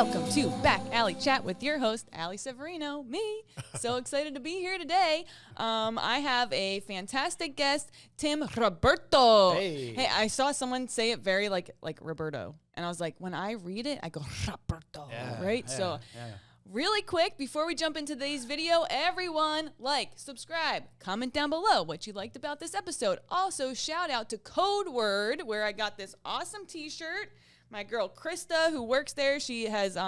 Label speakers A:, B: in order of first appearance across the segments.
A: Welcome to Back Alley Chat with your host, Allie Severino, me. So excited to be here today. I have a fantastic guest, Tim Roberto.
B: Hey,
A: I saw someone say it very like Roberto. And I was like, when I read it, I go, Roberto, right? Really quick, before we jump into today's video, everyone like, subscribe, comment down below what you liked about this episode. Also, shout out to Code Word, where I got this awesome t-shirt. My girl Krista, who works there, she has,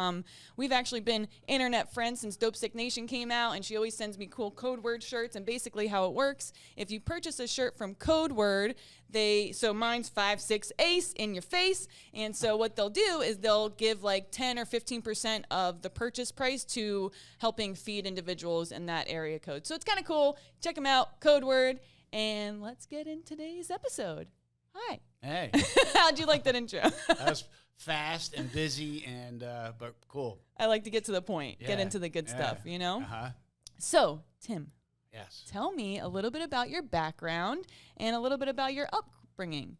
A: we've actually been internet friends since Dope Sick Nation came out, and she always sends me cool Code Word shirts. And basically how it works, if you purchase a shirt from Code Word, so mine's 5-6 ace in your face, and so what they'll do is they'll give like 10 or 15% of the purchase price to helping feed individuals in that area code. So it's kind of cool. Check them out, Code Word, and let's get in today's episode. Hi.
B: Hey.
A: How'd you like that intro?
B: That was fast and busy, and but cool.
A: I like to get to the point, get into the good stuff, you know?
B: Uh-huh.
A: So, Tim.
B: Yes.
A: Tell me a little bit about your background and a little bit about your upbringing.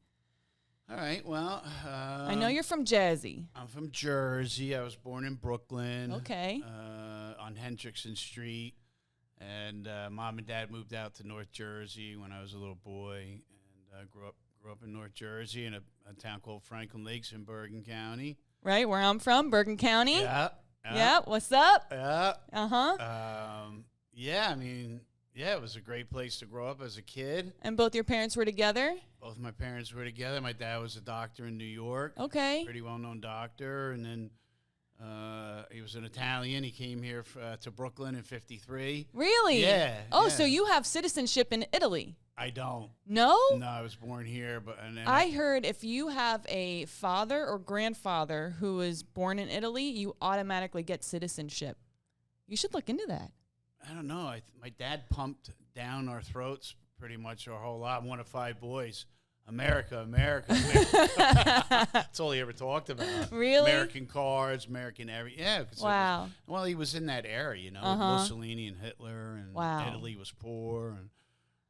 B: All right, well.
A: I know you're from Jersey.
B: I'm from Jersey. I was born in Brooklyn.
A: Okay.
B: On Hendrickson Street. And Mom and Dad moved out to North Jersey when I was a little boy, and grew up in North Jersey in a town called Franklin Lakes in Bergen County.
A: Right, where I'm from, Bergen County.
B: Yeah.
A: Yeah, what's up?
B: Yeah.
A: Uh-huh.
B: It was a great place to grow up as a kid.
A: And both your parents were together?
B: Both my parents were together. My dad was a doctor in New York.
A: Okay.
B: Pretty well-known doctor. And then he was an Italian. He came here to Brooklyn in 1953.
A: Really?
B: Yeah.
A: Oh,
B: yeah.
A: so you have citizenship in Italy?
B: I don't.
A: No?
B: No, I was born here, but
A: I heard if you have a father or grandfather who was born in Italy, you automatically get citizenship. You should look into that.
B: I don't know. My dad pumped down our throats pretty much our whole lot. I'm one of 5 boys. America, America. That's all he ever talked about.
A: Really?
B: American cars, American everything. Yeah.
A: Wow.
B: He was in that era, you know, with Mussolini and Hitler, and Italy was poor, and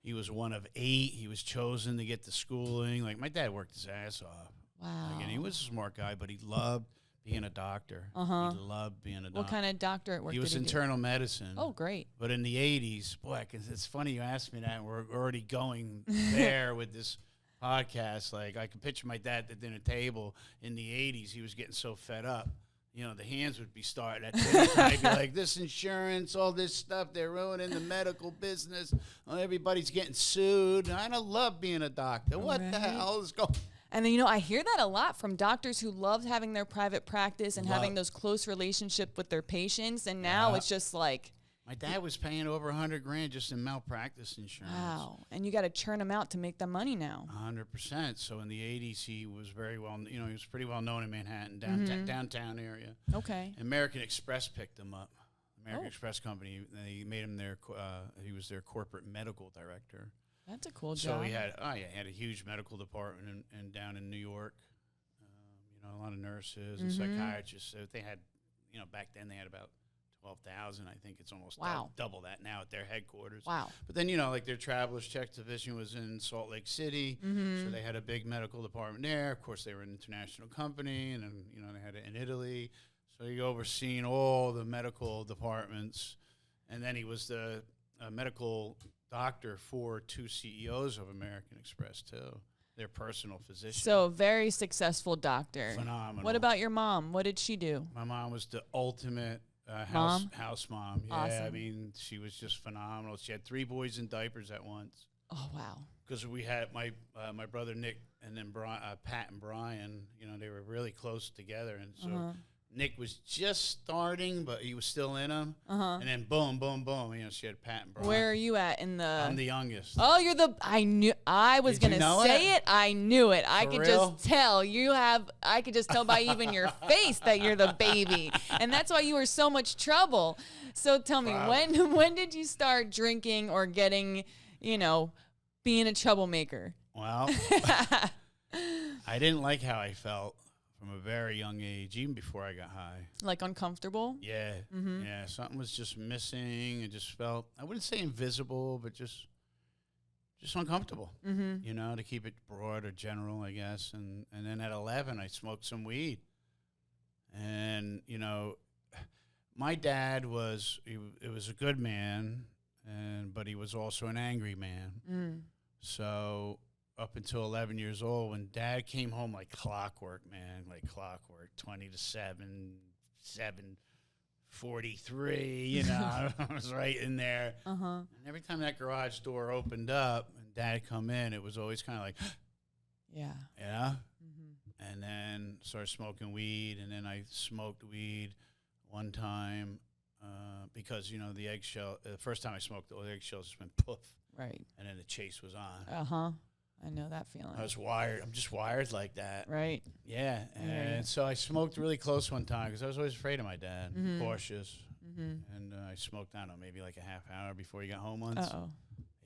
B: he was one of 8. He was chosen to get the schooling. Like, my dad worked his ass off.
A: Wow.
B: And he was a smart guy, but he loved being a doctor. He loved being a doctor.
A: What kind of doctorate work
B: He was
A: did he
B: internal medicine.
A: Oh, great.
B: But in the 80s, boy, it's funny you asked me that, and we're already going there with this podcast. Like, I can picture my dad at the dinner table in the 80s. He was getting so fed up. You know, the hands would be starting at dinner time. He'd be like, this insurance, all this stuff, they're ruining the medical business. Everybody's getting sued. I don't love being a doctor. What the hell is going on?
A: And then, I hear that a lot from doctors who loved having their private practice and having those close relationships with their patients. And now it's just like...
B: My dad was paying over $100,000 just in malpractice insurance.
A: Wow. And you got to churn them out to make the money now.
B: 100%. So in the 80s, he was very well, he was pretty well known in Manhattan, downtown area.
A: Okay.
B: American Express picked him up. American Express Company, they made him he was their corporate medical director.
A: That's a cool job.
B: So he had a huge medical department down in New York. A lot of nurses and psychiatrists. So they had, back then they had about 12,000. I think it's almost double that now at their headquarters.
A: Wow.
B: But then, like their travelers check division was in Salt Lake City. So they had a big medical department there. Of course, they were an international company, and then, they had it in Italy. So he overseen all the medical departments. And then he was the medical doctor for 2 CEOs of American Express, too. Their personal physician.
A: So, very successful doctor.
B: Phenomenal.
A: What about your mom? What did she do?
B: My mom was the ultimate house mom. Yeah,
A: Awesome.
B: I mean, she was just phenomenal. She had 3 boys in diapers at once.
A: Oh, wow.
B: Because we had my brother Nick and then Pat and Brian, they were really close together. And so Nick was just starting, but he was still in him. And then boom, boom, boom. She had Pat and Brian.
A: Where are you at in the...
B: I'm the youngest.
A: Oh, you're the... I was going to say it. I knew it. I could just tell. I could just tell by even your face that you're the baby. And that's why you were so much trouble. So tell me, when did you start drinking or getting, being a troublemaker?
B: Well, I didn't like how I felt from a very young age, even before I got high.
A: Like uncomfortable?
B: Yeah. Yeah, something was just missing. It just felt, I wouldn't say invisible, but just uncomfortable, to keep it broad or general, I guess. And then at 11, I smoked some weed. And, my dad was a good man, but he was also an angry man.
A: Mm.
B: So up until 11 years old, when Dad came home like clockwork, man, 20 to 7, 7:43, I was right in there.
A: Uh-huh.
B: And every time that garage door opened up and Dad come in, it was always kind of like,
A: Yeah.
B: yeah.
A: Mm-hmm.
B: And then started smoking weed, and then I smoked weed one time because, the eggshell, the first time I smoked, the eggshells just went poof.
A: Right.
B: And then the chase was on.
A: Uh-huh. I know that feeling.
B: I was wired. I'm just wired like that.
A: Right.
B: Yeah. And so I smoked really close one time because I was always afraid of my dad, cautious.
A: Mm-hmm.
B: And I smoked, I don't know, maybe like a half hour before he got home once.
A: Uh-oh.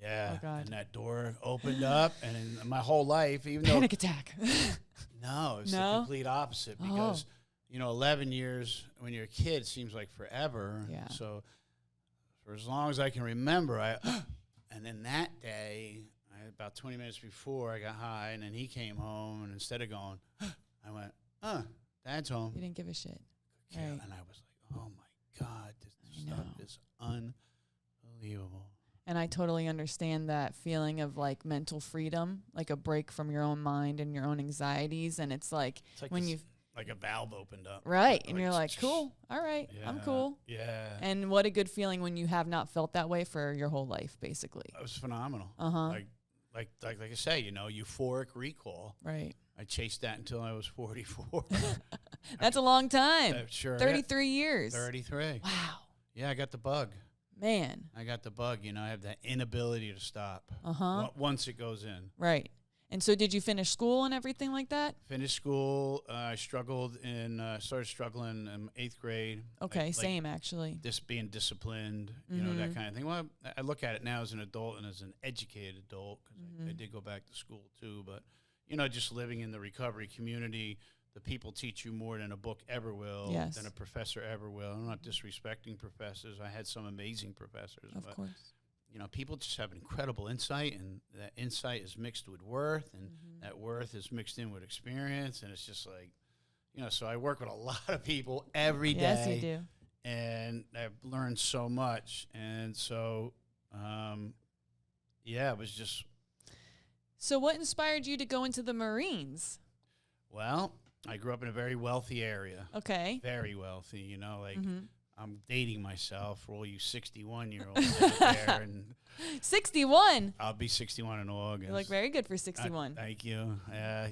B: Yeah.
A: Oh, God.
B: And that door opened up, and in my whole life, even though...
A: Panic attack.
B: No, it's the complete opposite because, 11 years when you're a kid seems like forever.
A: Yeah.
B: So for as long as I can remember, and then that day, about 20 minutes before I got high, and then he came home, and instead of going, I went, Dad's home.
A: You didn't give a shit.
B: Yeah,
A: Right.
B: and I was like, oh my God, this stuff is unbelievable.
A: And I totally understand that feeling of like mental freedom, like a break from your own mind and your own anxieties. And it's like when you
B: like a valve opened up.
A: Right. And you're like, cool. All right.
B: Yeah,
A: I'm cool.
B: Yeah.
A: And what a good feeling when you have not felt that way for your whole life, basically.
B: It was phenomenal.
A: Uh-huh.
B: Like I say, euphoric recall.
A: Right.
B: I chased that until I was 44.
A: That's a long time.
B: Sure.
A: 33 years.
B: 33.
A: Wow.
B: Yeah, I got the bug.
A: Man.
B: I got the bug. I have that inability to stop.
A: Uh-huh.
B: Once it goes in.
A: Right. And so did you finish school and everything like that?
B: Finished school. I struggled started struggling in 8th grade.
A: Okay, same actually.
B: Being disciplined, that kind of thing. Well, I look at it now as an adult and as an educated adult because I did go back to school too. But, just living in the recovery community, the people teach you more than a book ever will, than a professor ever will. I'm not disrespecting professors. I had some amazing professors.
A: Of course.
B: People just have an incredible insight, and that insight is mixed with worth, and that worth is mixed in with experience, and it's just like, so I work with a lot of people every day.
A: Yes, you do.
B: And I've learned so much, and so, it was just...
A: So what inspired you to go into the Marines?
B: Well, I grew up in a very wealthy area.
A: Okay.
B: Very wealthy, I'm dating myself for all you 61-year-olds out there. And
A: 61?
B: I'll be 61 in August.
A: You look very good for 61.
B: Thank you. I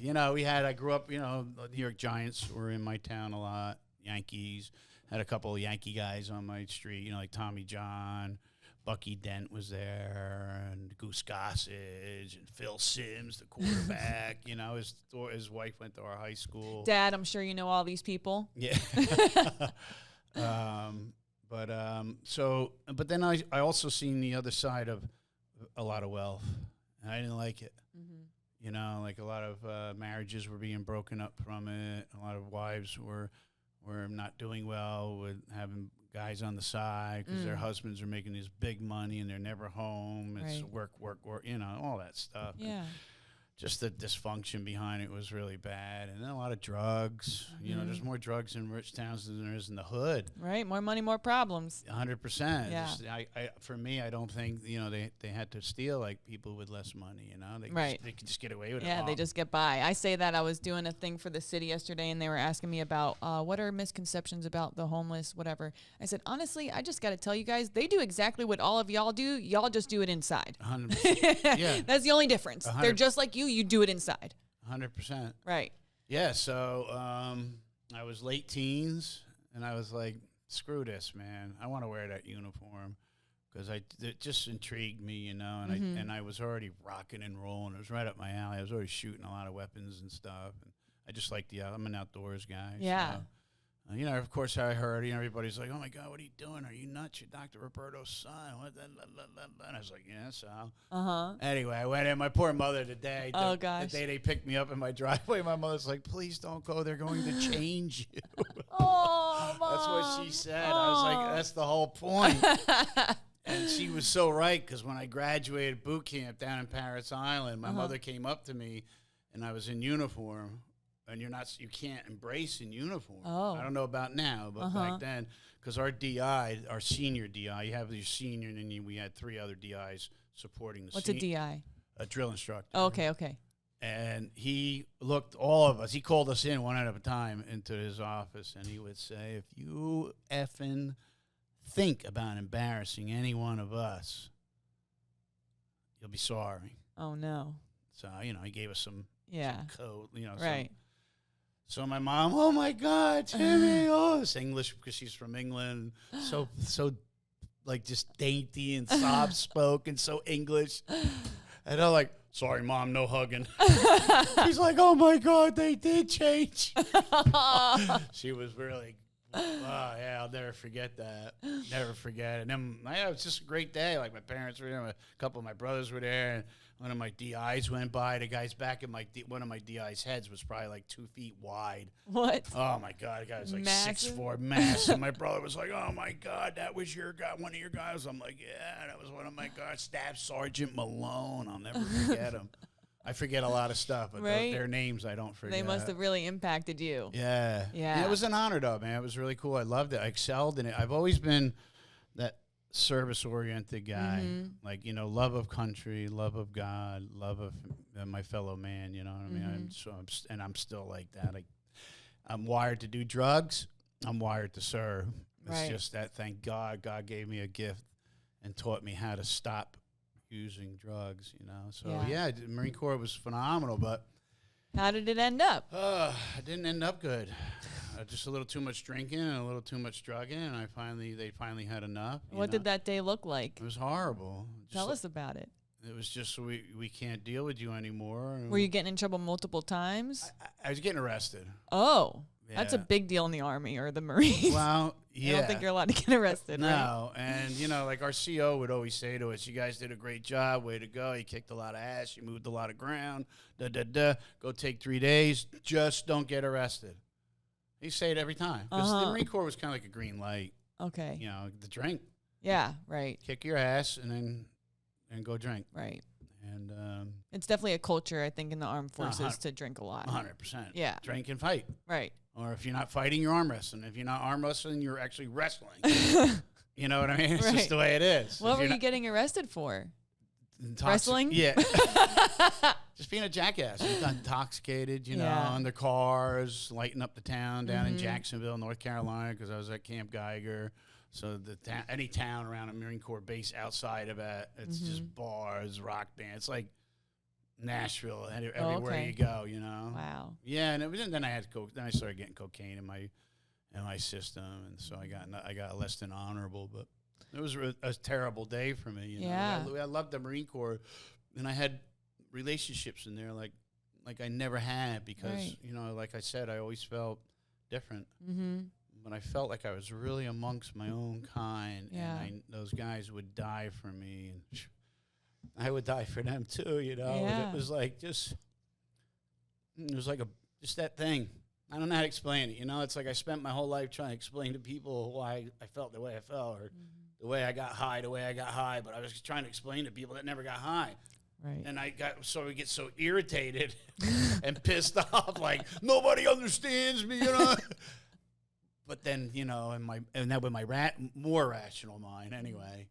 B: grew up, the New York Giants were in my town a lot. Yankees. Had a couple of Yankee guys on my street, like Tommy John. Bucky Dent was there, and Goose Gossage, and Phil Simms, the quarterback. His wife went to our high school.
A: Dad, I'm sure you know all these people.
B: Yeah. But then I also seen the other side of a lot of wealth, and I didn't like it. Like a lot of marriages were being broken up from it. A lot of wives were not doing well with having guys on the side because their husbands are making this big money and they're never home. It's work, all that stuff.
A: Yeah.
B: Just the dysfunction behind it was really bad. And then a lot of drugs. There's more drugs in rich towns than there is in the hood.
A: Right. More money, more problems.
B: 100%.
A: Yeah.
B: For me, I don't think, they had to steal like people with less money, They could just get away with it.
A: Yeah, they just get by. I say that. I was doing a thing for the city yesterday, and they were asking me about what are misconceptions about the homeless, whatever. I said, honestly, I just got to tell you guys, they do exactly what all of y'all do. Y'all just do it inside.
B: 100%. Yeah.
A: That's the only difference.
B: 100%.
A: They're just like you do it inside.
B: 100%.
A: Right.
B: Yeah, so I was late teens, and I was like, screw this, man. I want to wear that uniform because it just intrigued me, and I was already rocking and rolling. It was right up my alley. I was already shooting a lot of weapons and stuff, and I just like I'm an outdoors guy.
A: Yeah.
B: So, of course, I heard, everybody's like, oh, my God, what are you doing? Are you nuts? You're Dr. Roberto's son. What the, and I was like, yeah, so.
A: Uh-huh.
B: Anyway, I went in. My poor mother today.
A: Oh,
B: the
A: gosh.
B: day they picked me up in my driveway, my mother's like, please don't go. They're going to change you.
A: Oh, Mom.
B: That's what she said.
A: Oh.
B: I was like, that's the whole point. And she was so right because when I graduated boot camp down in Parris Island, my mother came up to me, and I was in uniform. and you can't embrace in uniform.
A: Oh.
B: I don't know about now, but back then, because our DI, our senior DI, you have your senior, and then we had 3 other DIs supporting the.
A: What's a DI?
B: A drill instructor.
A: Oh, okay.
B: And he looked all of us. He called us in one at a time into his office, and he would say, "If you effing think about embarrassing any one of us, you'll be sorry."
A: Oh no.
B: So he gave us some code,
A: Right.
B: So my mom, "Oh my God, Timmy!" Oh, it's English because she's from England. So like just dainty and soft spoken, so English. And I'm like, "Sorry, Mom, no hugging." He's like, "Oh my God, they did change." She was really, I'll never forget that. Never forget it. And then it was just a great day. Like my parents were there, a couple of my brothers were there, and one of my DIs went by. The guy's back in one of my DI's heads was probably like 2 feet wide.
A: What?
B: Oh my God, the guy was like
A: Massive?
B: 6'4", massive. My brother was like, "Oh my God, that was your guy, one of your guys." I'm like, "Yeah, that was one of my guys." Staff Sergeant Malone. I'll never forget him. I forget a lot of stuff, but their names I don't forget.
A: They must have really impacted you.
B: Yeah.
A: Yeah.
B: It was an honor, though, man. It was really cool. I loved it. I excelled in it. I've always been that service-oriented guy, like, love of country, love of God, love of my fellow man, you know what I mean? I'm still like that. I'm wired to do drugs. I'm wired to serve. It's just that, thank God, God gave me a gift and taught me how to stop using drugs, So, the Marine Corps was phenomenal, but...
A: How did it end up?
B: It didn't end up good. Just a little too much drinking and a little too much drugging, and they finally had enough.
A: What did that day look like?
B: It was horrible.
A: Tell us about it.
B: It was just we can't deal with you anymore.
A: Were you getting in trouble multiple times?
B: I was getting arrested.
A: Oh, that's a big deal in the Army or the Marines.
B: Well, yeah.
A: I don't think you're allowed to get arrested, right?
B: No, and like our CO would always say to us, "You guys did a great job. Way to go. You kicked a lot of ass. You moved a lot of ground. Go take 3 days. Just don't get arrested." He say it every time because the Marine Corps was kind of like a green light.
A: Okay.
B: The drink.
A: Yeah, right.
B: Kick your ass and go drink.
A: Right.
B: And
A: it's definitely a culture, I think, in the armed forces to drink a lot.
B: 100%.
A: Yeah.
B: Drink and fight.
A: Right.
B: Or if you're not fighting, you're arm wrestling. If you're not arm wrestling, you're actually wrestling. You know what I mean? It's just the way it is.
A: What were you getting arrested for? Wrestling?
B: Yeah. Just being a jackass. Intoxicated, in their cars, lighting up the town down in Jacksonville, North Carolina, because I was at Camp Geiger. So any town around a Marine Corps base outside of it, it's just bars, rock bands. It's like Nashville, everywhere you go,
A: Wow.
B: Yeah, and then I had then I started getting cocaine in my system, and so I got less than honorable, but it was a terrible day for me.
A: Yeah.
B: I loved the Marine Corps, and I had relationships in there like I never had because like I said, I always felt different. But I felt like I was really amongst my own kind, and those guys would die for me, and I would die for them too.
A: Yeah.
B: And it was like just that thing. I don't know how to explain it. It's like I spent my whole life trying to explain to people why I felt the way I felt, or the way I got high, but I was trying to explain to people that never got high.
A: Right.
B: And I get so irritated and pissed off, like nobody understands me, But then, and that with my more rational mind anyway.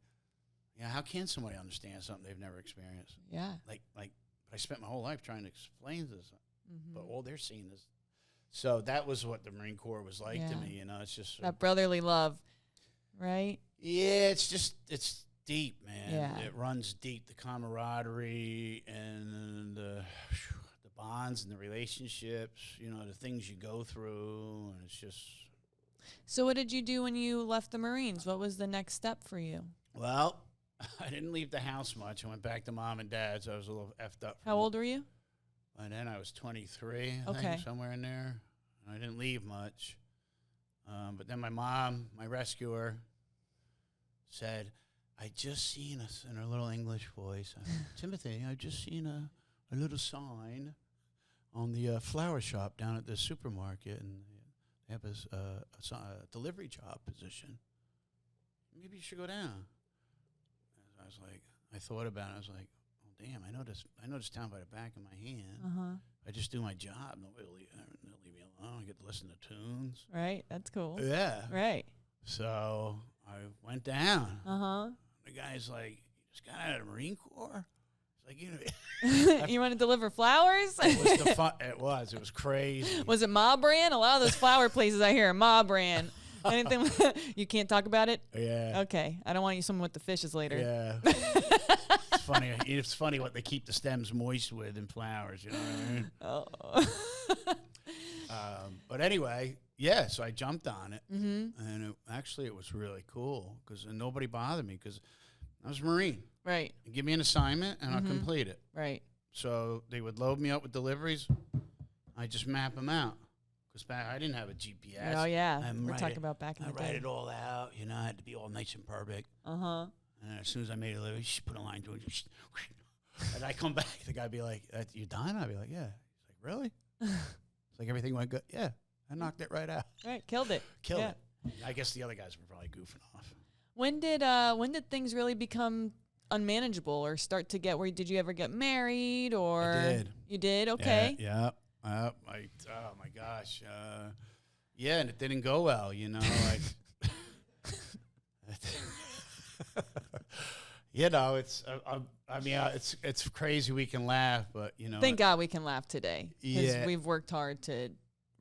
B: How can somebody understand something they've never experienced?
A: Yeah.
B: Like I spent my whole life trying to explain this, but all they're seeing is. So that was what the Marine Corps was like to me. It's just
A: that brotherly love, right?
B: Yeah, it's deep, man.
A: Yeah.
B: It runs deep. The camaraderie and the bonds and the relationships. The things you go through, and it's just.
A: So what did you do when you left the Marines? What was the next step for you?
B: Well, I didn't leave the house much. I went back to Mom and Dad's. I was a little effed up.
A: How old were you?
B: And then I was 23, I think, somewhere in there. I didn't leave much. But then my mom, my rescuer, said, "I just seen us," in her little English voice, "Timothy, I just seen a little sign on the flower shop down at the supermarket, and they have a delivery job position. Maybe you should go down." And I was like, I thought about it. I was like, "Well, damn, I know this town by the back of my hand.
A: Uh-huh.
B: I just do my job. Nobody will leave me alone. I get to listen to tunes.
A: Right. That's cool.
B: Yeah.
A: Right.
B: So I went down.
A: Uh-huh.
B: The guy's like, you just got out of the Marine Corps? It's like,
A: You want to deliver flowers?
B: It was crazy.
A: Was it Ma Brand? A lot of those flower places I hear are Ma Brand. Anything you can't talk about it?
B: Yeah.
A: Okay. I don't want you someone with the fishes later.
B: Yeah. It's funny. It's funny what they keep the stems moist with in flowers. You know what I mean?
A: Oh.
B: But anyway, yeah. So I jumped on it,
A: Mm-hmm.
B: and it was really cool because nobody bothered me because I was a Marine.
A: Right.
B: Give me an assignment and I'll complete it.
A: Right.
B: So they would load me up with deliveries. I just map them out. Because I didn't have a GPS.
A: Oh, yeah. We're talking about back in the day.
B: I write it all out. You know, I had to be all nice and perfect.
A: Uh-huh.
B: And as soon as I made a delivery, put a line to it. And I come back, the guy be like, you done? I'd be like, yeah. He's like, really? It's like, everything went good? Yeah. I knocked it right out.
A: Right. Killed it.
B: Killed it. I guess the other guys were probably goofing off.
A: When did things really become unmanageable or start to get where did you ever get married or?
B: I did.
A: You did? Okay.
B: Yeah. Oh my gosh. Yeah, and it didn't go well, you know. You know, it's crazy we can laugh, but you know.
A: Thank God we can laugh today because
B: Yeah.
A: we've worked hard to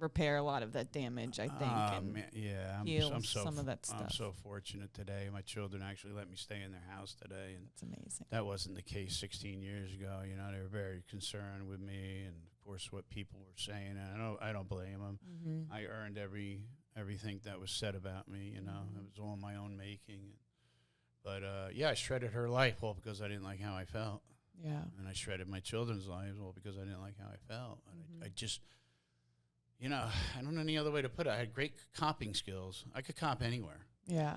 A: repair a lot of that damage, I think, and
B: Man, yeah,
A: heal
B: I'm so
A: some of that stuff.
B: I'm so fortunate today. My children actually let me stay in their house today, and
A: That's amazing.
B: that wasn't the case 16 years ago. You know, they were very concerned with me, and of course, what people were saying. And I don't blame them.
A: Mm-hmm.
B: I earned everything that was said about me. You know, it was all my own making. But yeah, I shredded her life all because I didn't like how I felt.
A: Yeah.
B: And I shredded my children's lives all because I didn't like how I felt. And I just, you know, I don't know any other way to put it. I had great coping skills. I could cop anywhere.
A: Yeah.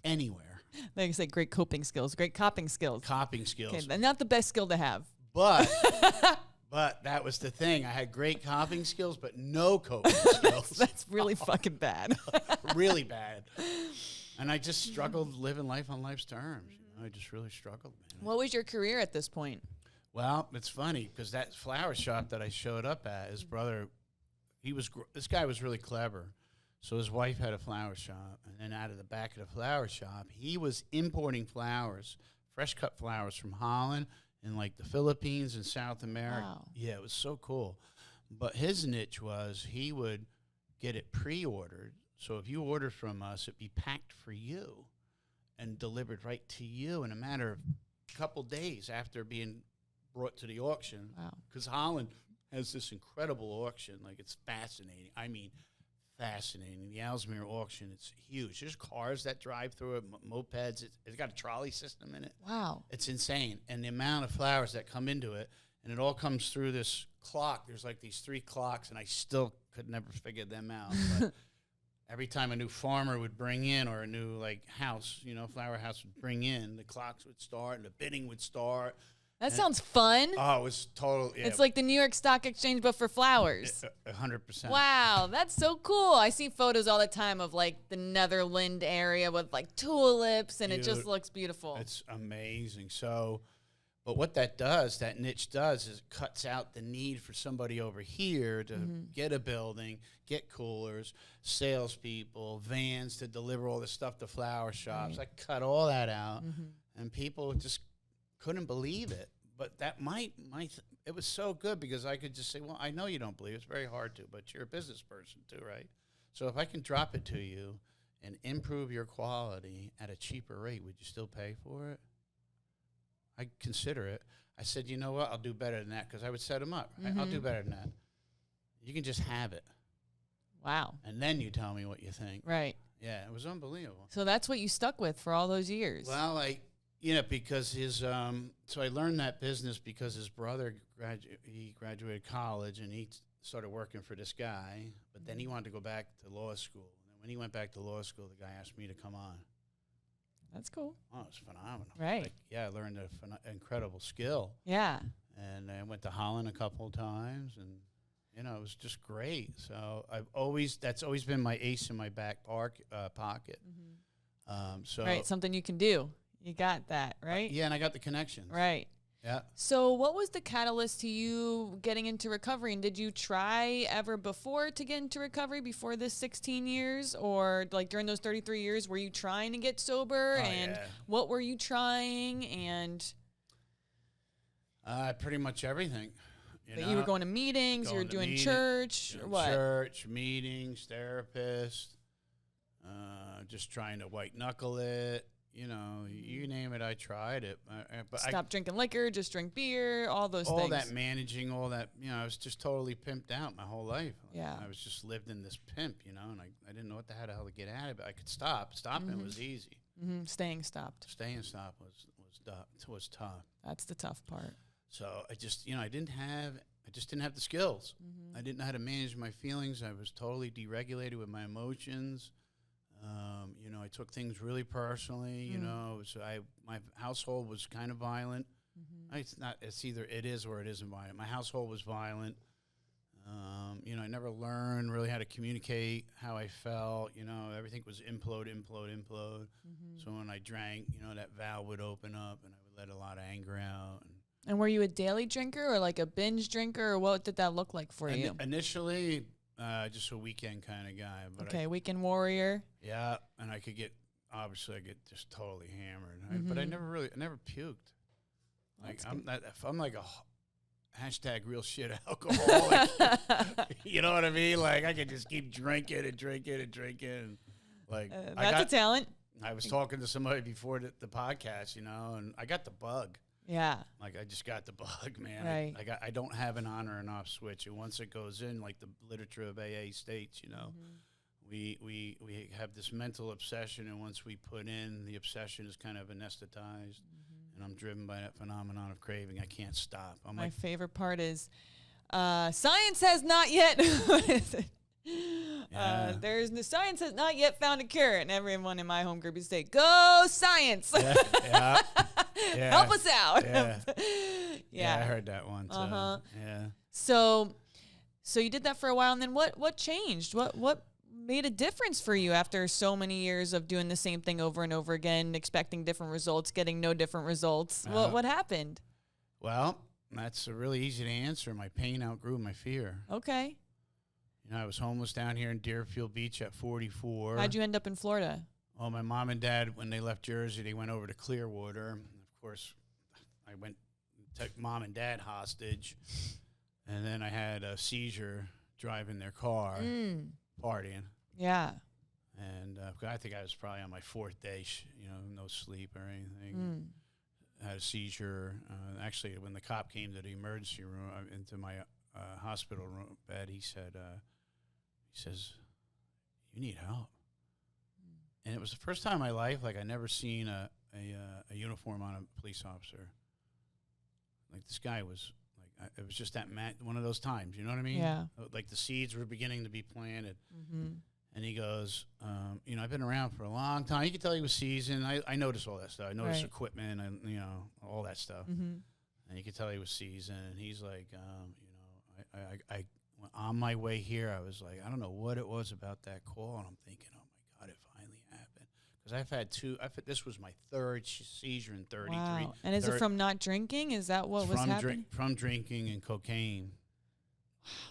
B: Anywhere.
A: Like I say, great coping skills, great coping skills.
B: Coping skills.
A: Okay, not the best skill to have.
B: But that was the thing. I had great coping skills, but no coping skills.
A: That's really fucking bad.
B: Really bad. And I just struggled living life on life's terms. You know, I just really struggled, man.
A: What was your career at this point?
B: Well, it's funny because that flower shop that I showed up at, his brother, this guy was really clever. So his wife had a flower shop, and then out of the back of the flower shop, he was importing flowers, fresh cut flowers from Holland and like the Philippines and South America.
A: Wow.
B: Yeah, it was so cool. But his niche was he would get it pre-ordered. So if you ordered from us, it'd be packed for you and delivered right to you in a matter of a couple days after being brought to the auction.
A: Wow.
B: Because Holland has this incredible auction. Like, it's fascinating. I mean, fascinating. The Ellesmere auction, it's huge. There's cars that drive through it, mopeds. It's got a trolley system in it.
A: Wow.
B: It's insane. And the amount of flowers that come into it, and it all comes through this clock. There's like these 3 clocks, and I still could never figure them out. But every time a new farmer would bring in, or a new like house, you know, flower house would bring in, the clocks would start and the bidding would start.
A: That sounds fun.
B: Oh, it was total. Yeah,
A: It's like the New York Stock Exchange, but for flowers.
B: 100%.
A: Wow, that's so cool. I see photos all the time of like the Netherland area with like tulips, and it just looks beautiful.
B: It's amazing. So, but what that niche does, is it cuts out the need for somebody over here to get a building, get coolers, salespeople, vans to deliver all this stuff to flower shops.
A: Right.
B: I cut all that out, and people just couldn't believe it. But that it was so good because I could just say, well, I know you don't believe it. It's very hard to, but you're a business person too, right? So if I can drop it to you and improve your quality at a cheaper rate, would you still pay for it? I'd consider it. I said, you know what? I'll do better than that, because I would set them up. Right? I'll do better than that. You can just have it.
A: Wow.
B: And then you tell me what you think.
A: Right.
B: Yeah, it was unbelievable.
A: So that's what you stuck with for all those years.
B: Well, because his, so I learned that business because his brother, he graduated college, and he started working for this guy, but then he wanted to go back to law school. And when he went back to law school, the guy asked me to come on.
A: That's cool.
B: Oh, it was phenomenal.
A: Right.
B: Like, yeah, I learned an incredible skill.
A: Yeah.
B: And I went to Holland a couple of times, and, you know, it was just great. So that's always been my ace in my back pocket.
A: Right, something you can do. You got that, right?
B: Yeah, and I got the connections.
A: Right.
B: Yeah.
A: So what was the catalyst to you getting into recovery? And did you try ever before to get into recovery before this 16 years? Or like during those 33 years, were you trying to get sober? And what were you trying? And
B: pretty much everything.
A: You were going to meetings, you were doing church, or what?
B: Church, meetings, therapist, just trying to white knuckle it. You name it, I tried it. But
A: Stop drinking liquor, just drink beer, all those things.
B: All that managing, all that, I was just totally pimped out my whole life.
A: Yeah.
B: I was just lived in this pimp, and I didn't know what the hell to get out of it. I could stop. Stopping was easy.
A: Staying stopped.
B: Staying stopped was tough.
A: That's the tough part.
B: So I just, I just didn't have the skills. I didn't know how to manage my feelings. I was totally deregulated with my emotions. I took things really personally. My household was kind of violent. It's either it is or it isn't violent. My household was violent. I never learned really how to communicate how I felt. Everything was implode. So when I drank, that valve would open up and I would let a lot of anger out.
A: And were you a daily drinker or like a binge drinker, or what did that look like for you?
B: Initially, just a weekend kind of guy. But
A: weekend warrior.
B: Yeah, and I get just totally hammered. But I never puked. I'm like a hashtag real shit alcoholic. You know what I mean? Like I could just keep drinking and drinking and drinking. Like
A: that's a talent.
B: I was talking to somebody before the podcast, and I got the bug.
A: Yeah.
B: Like I just got the bug, man.
A: Right.
B: I don't have an on or an off switch. And once it goes in, like the literature of AA states, we have this mental obsession, and once we put in, the obsession is kind of anesthetized, and I'm driven by that phenomenon of craving. I can't stop.
A: My favorite part is science has not yet what is it? Science has not yet found a cure, and everyone in my home group is saying, "Go science!
B: Yeah.
A: Help us out!"
B: Yeah, I heard that one too. Yeah.
A: So you did that for a while, and then what changed? What made a difference for you after so many years of doing the same thing over and over again, expecting different results, getting no different results? What happened?
B: Well, that's really easy to answer. My pain outgrew my fear.
A: Okay.
B: I was homeless down here in Deerfield Beach at 44.
A: How'd you end up in Florida?
B: Well, my mom and dad, when they left Jersey, they went over to Clearwater. Of course, I took mom and dad hostage, and then I had a seizure driving their car, partying.
A: Yeah.
B: And I think I was probably on my fourth day, no sleep or anything. I had a seizure. Actually, when the cop came to the emergency room, into my hospital room bed, he says, "You need help." And it was the first time in my life, like I never seen a uniform on a police officer. Like this guy was like, it was just that one of those times, you know what I mean?
A: Yeah.
B: Like the seeds were beginning to be planted. And he goes, I've been around for a long time. You could tell he was seasoned. I noticed all that stuff. I noticed equipment and, all that stuff. And you could tell he was seasoned. And he's like, I on my way here, I was like, I don't know what it was about that call. And I'm thinking, oh, my God, it finally happened. Because this was my third seizure in 33.
A: Wow. And is it from not drinking? Is that what was happening?
B: From drinking and cocaine.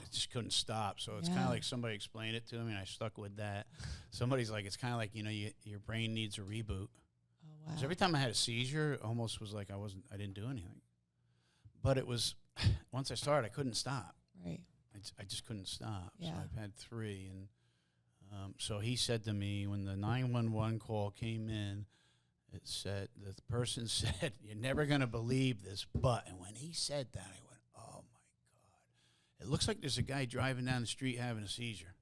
B: It just couldn't stop. So it's kind of like somebody explained it to me, and I stuck with that. Somebody's like, it's kind of like, your brain needs a reboot.
A: Oh, wow.
B: Because every time I had a seizure, it almost was like I didn't do anything. But it was, once I started, I couldn't stop.
A: Right.
B: I just couldn't stop.
A: Yeah.
B: So I've had 3. And so he said to me, when the 911 call came in, it said, the person said, "You're never going to believe this." But, and when he said that, I went, oh, my God. It looks like there's a guy driving down the street having a seizure.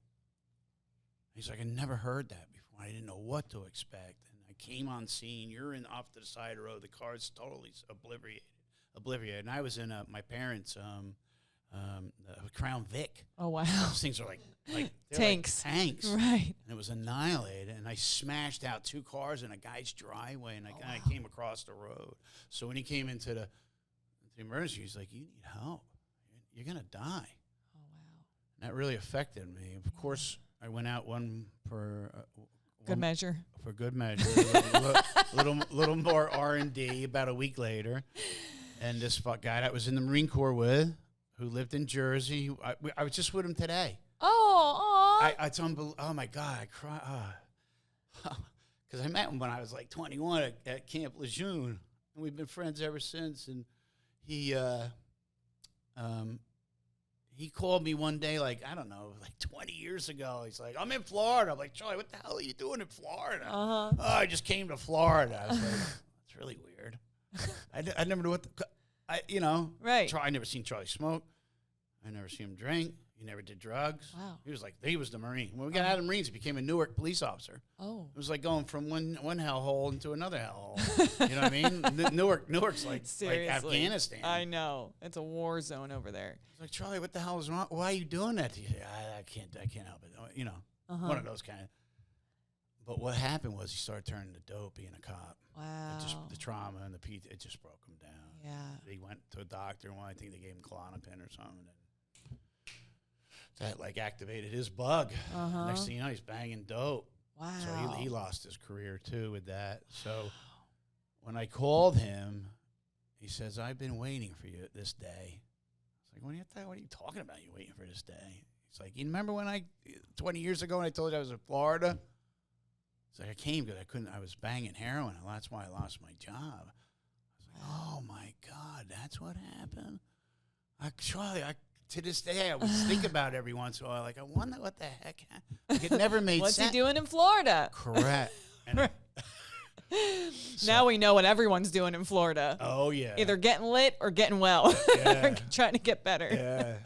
B: He's like, I never heard that before. I didn't know what to expect. And I came on scene. You're off to the side of the road. The car's totally obliviated. And I was in my parents' Crown Vic.
A: Oh, wow.
B: Those things are like
A: tanks.
B: Like tanks.
A: Right.
B: And it was annihilated. And I smashed out 2 cars in a guy's driveway, and I kind of came across the road. So when he came into the emergency, he's like, "You need help. You're going to die."
A: Oh, wow.
B: And that really affected me. Of course, I went out
A: good measure.
B: For good measure. little more R&D about a week later. And this guy that was in the Marine Corps with, who lived in Jersey, I was just with him today.
A: Oh,
B: It's unbelievable. Oh my God, I cry. Because I met him when I was like 21 at Camp Lejeune, and we've been friends ever since. And he called me one day, like, I don't know, like 20 years ago. He's like, I'm in Florida. I'm like, Charlie, what the hell are you doing in Florida? Oh, I just came to Florida. I was like, that's really weird. I never knew what right. I never seen Charlie smoke. I never seen him drink. He never did drugs.
A: Wow.
B: He was the Marine. When we got out of the Marines, he became a Newark police officer.
A: Oh.
B: It was like going from one hellhole into another hellhole. You know what I mean? Newark's like Afghanistan.
A: I know. It's a war zone over there.
B: It's like, Charlie, what the hell is wrong? Why are you doing that? I can't help it. You know, one of those kind of. But what happened was he started turning to dope, being a cop.
A: Wow.
B: The trauma and it just broke him down.
A: Yeah.
B: He went to a doctor, and I think they gave him Klonopin or something. And that like activated his bug. Next thing you know, he's banging dope.
A: Wow.
B: So he lost his career too with that. So when I called him, he says, I've been waiting for you this day. I was like, what are you talking about? You waiting for this day? He's like, you remember when 20 years ago when I told you I was in Florida? It's like, I came because I was banging heroin, and that's why I lost my job. I was like, oh my God, that's what happened? Charlie, to this day, I would think about it every once in a while. Like, I wonder what the heck happened. Like, it never made
A: What's
B: sense.
A: What's he doing in Florida?
B: Correct. And
A: now we know what everyone's doing in Florida.
B: Oh, yeah.
A: Either getting lit or getting well.
B: Yeah.
A: Trying to get better.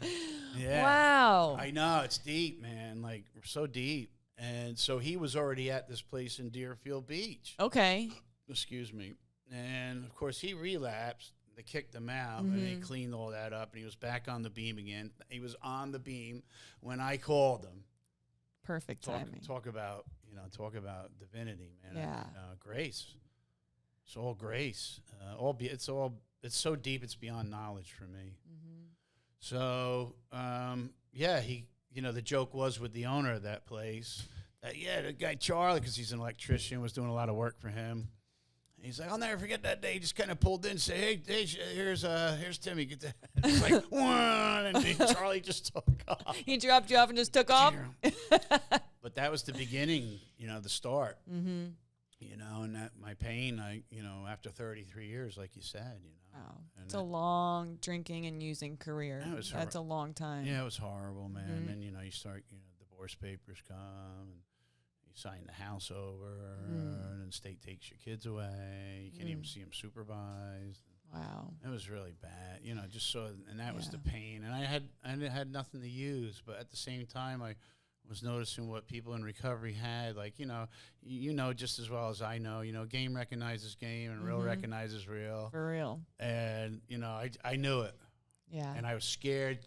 B: Yeah.
A: Wow.
B: I know. It's deep, man. Like, so deep. And so he was already at this place in Deerfield Beach.
A: Okay.
B: Excuse me. And, of course, he relapsed. They kicked him out, and they cleaned all that up, and he was back on the beam again. He was on the beam when I called him.
A: Perfect timing.
B: Talk about divinity, man.
A: Yeah.
B: Grace. It's all grace. It's so deep. It's beyond knowledge for me. So, the joke was with the owner of that place. The guy Charlie, because he's an electrician, was doing a lot of work for him. He's like, I'll never forget that day. He just kind of pulled in and said, hey, here's Timmy. Get that. It's like, and then Charlie just took off.
A: He dropped you off and just took off?
B: But that was the beginning, the start. And that my pain, after 33 years, like you said,
A: Wow. It's a long drinking and using career. That's a long time.
B: Yeah, it was horrible, man. And then, you start, divorce papers come, and you sign the house over, and then the state takes your kids away. You can't even see them supervised.
A: Wow.
B: It was really bad, and that was the pain. And I had nothing to use, but at the same time, I was noticing what people in recovery had. Like, just as well as I know, game recognizes game and real recognizes real.
A: For real.
B: And, I knew it.
A: Yeah.
B: And I was scared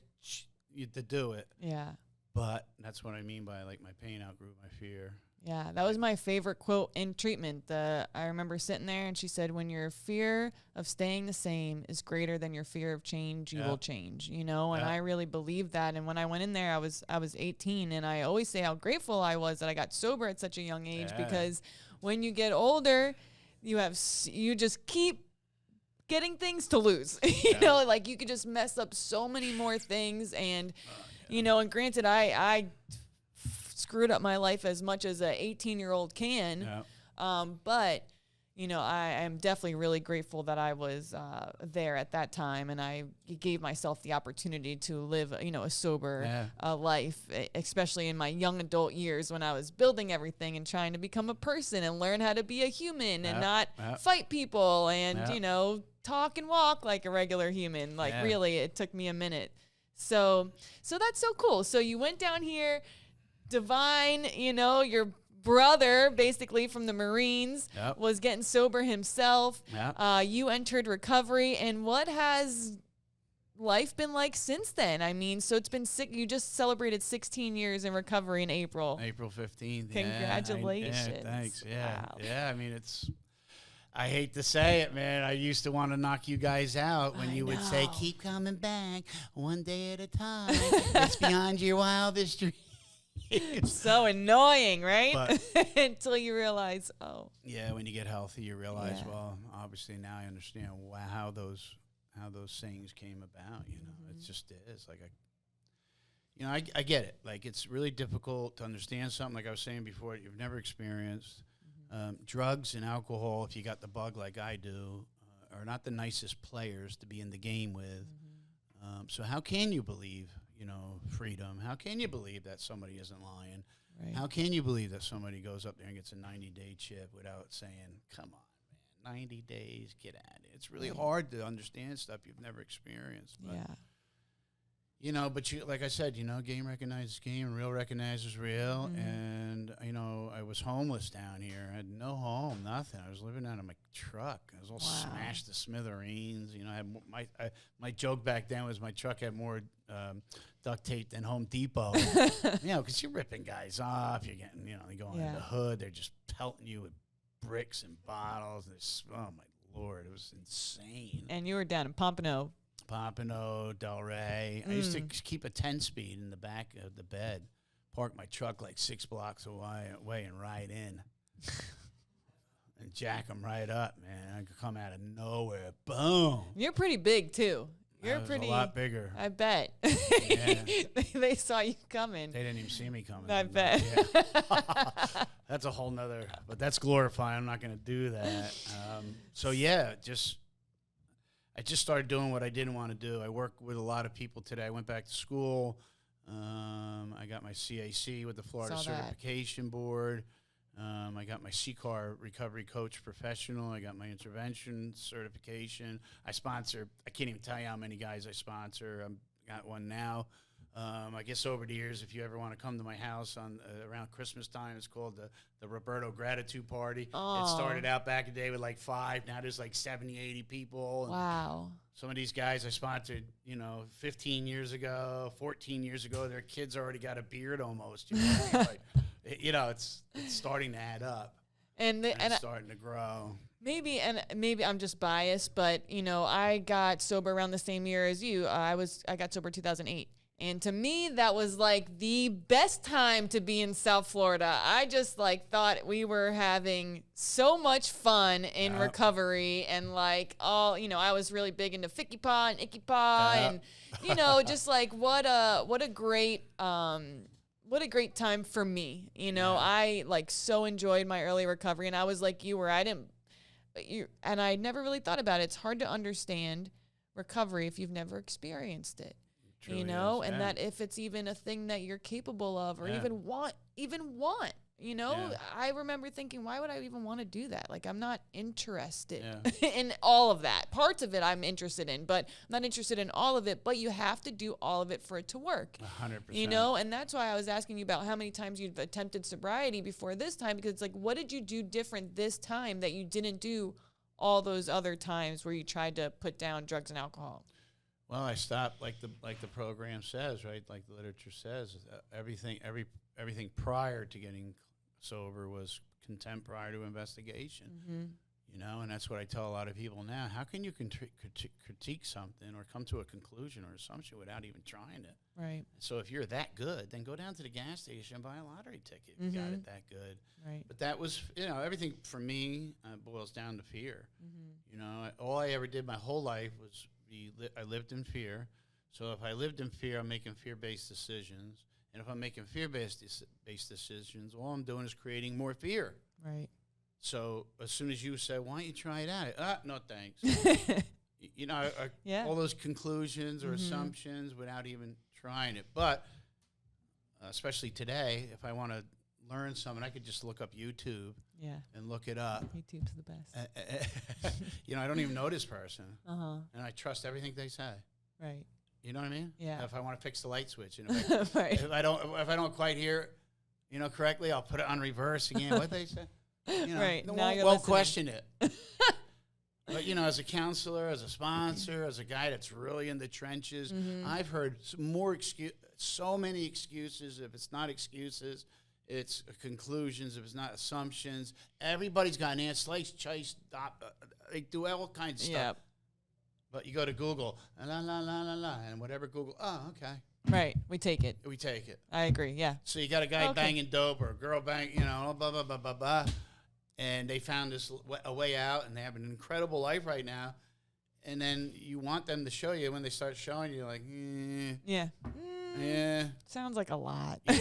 B: to do it.
A: Yeah.
B: But that's what I mean by, like, my pain outgrew my fear.
A: Yeah, that was my favorite quote in treatment. I remember sitting there, and she said, when your fear of staying the same is greater than your fear of change, you will change, and I really believed that. And when I went in there, I was 18, and I always say how grateful I was that I got sober at such a young age, because when you get older, you just keep getting things to lose. Like you could just mess up so many more things. And, and granted, I screwed up my life as much as an 18-year-old can. Yeah. But, I am definitely really grateful that I was there at that time, and I gave myself the opportunity to live, a sober life, especially in my young adult years when I was building everything and trying to become a person and learn how to be a human and not fight people and, talk and walk like a regular human. Like, really, it took me a minute. So that's so cool. So you went down here, Divine, your brother, basically from the Marines, was getting sober himself. You entered recovery, and what has life been like since then? I mean, so it's been you just celebrated 16 years in recovery in April.
B: April 15th.
A: Congratulations.
B: Thanks. Yeah.
A: Wow.
B: Yeah, I mean, I hate to say it, man. I used to want to knock you guys out when you would say, keep coming back one day at a time. It's beyond your wildest dreams.
A: So annoying, right? Until you realize,
B: Yeah, when you get healthy, you realize, well, obviously now I understand how those those sayings came about. You know, it just is like I get it. Like, it's really difficult to understand something, like I was saying before, you've never experienced. Drugs and alcohol, if you got the bug like I do, are not the nicest players to be in the game with. So how can you believe, you know, freedom? How can you believe that somebody isn't lying?
A: Right.
B: How can you believe that somebody goes up there and gets a 90-day chip without saying, come on, man, 90 days, get at it? It's really hard to understand stuff you've never experienced. But, you know, but you, like I said, you know, game recognizes game and real recognizes real. And, you know, I was homeless down here. I had no home, nothing. I was living out of my truck. I was all smashed to smithereens. You know, I had my joke back then was my truck had more duct tape than Home Depot. You know, because you're ripping guys off. You're getting, you know, you go in the hood. They're just pelting you with bricks and bottles. Oh, my Lord. It was insane.
A: And you were down in Pompano,
B: Delray. I used to keep a 10-speed in the back of the bed, park my truck like 6 blocks away and ride in. And jack them right up, man. I could come out of nowhere. Boom.
A: You're pretty big, too. You're pretty.
B: A lot bigger.
A: I bet.
B: Yeah.
A: They saw you coming.
B: They didn't even see me coming.
A: I bet.
B: Yeah. That's a whole nother, but that's glorifying. I'm not going to do that. So, yeah, I just started doing what I didn't want to do. I work with a lot of people today. I went back to school. I got my CAC with the Florida Certification Board. I got my CCAR Recovery Coach Professional. I got my intervention certification. I sponsor, I can't even tell you how many guys I sponsor. I got one now. I guess over the years, if you ever want to come to my house on around Christmas time, it's called the Roberto Gratitude Party. It started out back in the day with like 5. Now there's like 70, 80 people.
A: Wow.
B: Some of these guys I sponsored, you know, 15 years ago, 14 years ago, their kids already got a beard almost. You know, like, you know, it's starting to add up. And it's starting to grow.
A: Maybe I'm just biased, but, you know, I got sober around the same year as you. I got sober 2008. And to me, that was like the best time to be in South Florida. I just like thought we were having so much fun in recovery, and like all, you know, I was really big into Ficky Paw and Icky Paw, and you know, just like what a great time for me. You know, I like so enjoyed my early recovery, and I was like you, where and I never really thought about it. It's hard to understand recovery if you've never experienced it. You know, and that if it's even a thing that you're capable of or even want, you know, I remember thinking, why would I even want to do that? Like, I'm not interested in all of that. Parts of it I'm interested in, but I'm not interested in all of it. But you have to do all of it for it to work.
B: 100%.
A: You know, and that's why I was asking you about how many times you've attempted sobriety before this time, because it's like, what did you do different this time that you didn't do all those other times where you tried to put down drugs and alcohol?
B: Well, I stopped, like the program says, right? Like the literature says, everything prior to getting sober was contempt prior to investigation. You know, and that's what I tell a lot of people now. How can you critique something or come to a conclusion or assumption without even trying it?
A: Right.
B: So if you're that good, then go down to the gas station and buy a lottery ticket. If you got it that good.
A: Right.
B: But that was, you know, everything for me boils down to fear. You know, all I ever did my whole life was I lived in fear. So if I lived in fear, I'm making fear-based decisions. And if I'm making fear-based decisions, all I'm doing is creating more fear.
A: Right.
B: So as soon as you say, why don't you try it out? No, thanks. You know, all those conclusions or assumptions without even trying it. But especially today, if I want to learn something, I could just look up YouTube and look it up.
A: YouTube's the best.
B: You know, I don't even know this person.
A: And
B: I trust everything they say.
A: Right.
B: You know what I mean?
A: Yeah.
B: If I want to fix the light switch, you know, if I don't quite hear, you know, correctly, I'll put it on reverse again. What they say? You know,
A: right.
B: Won't question it. But, you know, as a counselor, as a sponsor, as a guy that's really in the trenches, I've heard so many excuses. If it's not excuses, it's conclusions. If it's not assumptions, everybody's got an answer. Slice, chase, they do all kinds of stuff.
A: Yep.
B: But you go to Google, la, la, la, la, la, and whatever Google, okay.
A: Right. We take it.
B: We take it.
A: I agree. Yeah.
B: So you got a guy banging dope or a girl banging, you know, blah, blah, blah, blah, blah. And they found a way out, and they have an incredible life right now. and then you want them to show you. When they start showing you, like,
A: yeah.
B: Yeah.
A: Sounds like a lot.
B: Yeah.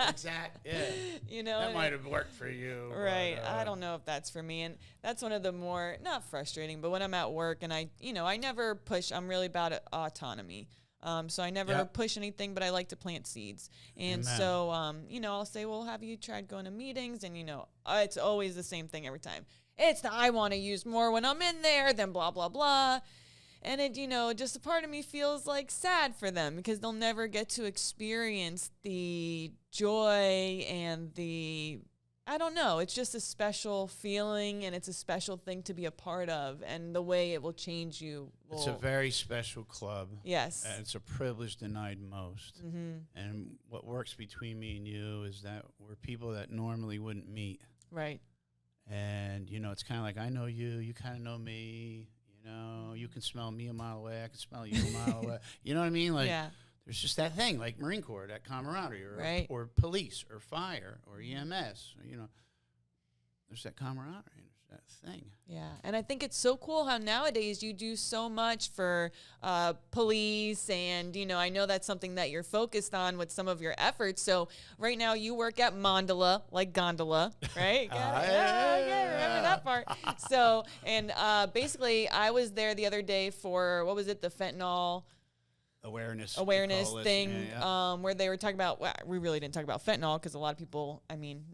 B: Exactly. Yeah.
A: You know,
B: that might have worked for you.
A: Right.
B: But,
A: I don't know if that's for me. And that's one of the more, not frustrating, but when I'm at work and I never push, I'm really about autonomy. So I never push anything, but I like to plant seeds. And
B: Amen.
A: so, I'll say, well, have you tried going to meetings? And, it's always the same thing every time. It's I want to use more when I'm in there, then blah, blah, blah. And it, just a part of me feels like sad for them because they'll never get to experience the joy and I don't know. It's just a special feeling and it's a special thing to be a part of. And the way it will change you.
B: It's a very special club.
A: Yes.
B: And it's a privilege denied most.
A: Mm-hmm.
B: And what works between me and you is that we're people that normally wouldn't meet.
A: Right.
B: And, it's kind of like I know you, you kind of know me. You can smell me a mile away. I can smell you a mile away. You know what I mean? Like, there's just that thing, like Marine Corps, that camaraderie, or police, or fire, or EMS. There's that camaraderie. There's that thing.
A: Yeah, and I think it's so cool how nowadays you do so much for police, and I know that's something that you're focused on with some of your efforts. So right now you work at Mandala, like gondola, right? Remember that part. So, and basically I was there the other day for, what was it, the fentanyl awareness thing, where they were talking about, well, we really didn't talk about fentanyl because a lot of people,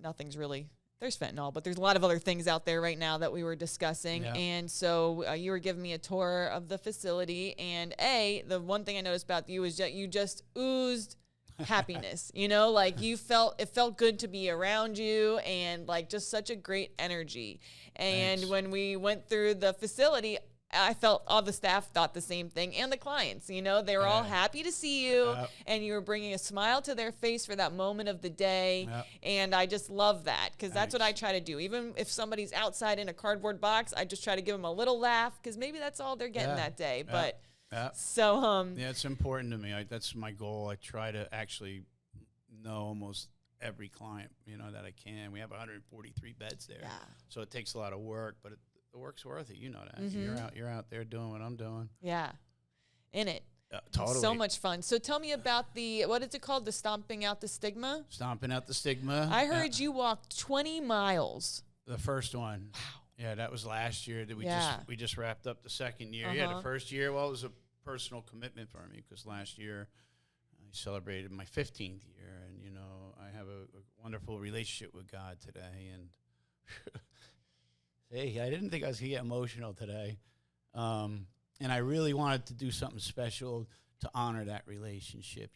A: nothing's really, there's fentanyl, but there's a lot of other things out there right now that we were discussing. Yeah. And so you were giving me a tour of the facility. And the one thing I noticed about you is that you just oozed happiness, like it felt good to be around you and like just such a great energy. And Thanks. When we went through the facility, I felt all the staff thought the same thing, and the clients, they were all happy to see you, and you were bringing a smile to their face for that moment of the day. And I just love that because that's what I try to do. Even if somebody's outside in a cardboard box, I just try to give them a little laugh because maybe that's all they're getting that day. But so,
B: it's important to me. That's my goal. I try to actually know almost every client, that I can. We have 143 beds there, so it takes a lot of work, but the work's worth it. You know that. Mm-hmm. You're out there doing what I'm doing.
A: Yeah. In it.
B: Totally.
A: So much fun. So tell me about what is it called? The Stomping Out the Stigma?
B: Stomping Out the Stigma.
A: I heard you walked 20 miles.
B: The first one.
A: Wow.
B: Yeah, that was last year. That we just wrapped up the second year.
A: Uh-huh.
B: Yeah, the first year, it was a personal commitment for me because last year I celebrated my 15th year. And, I have a wonderful relationship with God today. And hey, I didn't think I was going to get emotional today. And I really wanted to do something special to honor that relationship,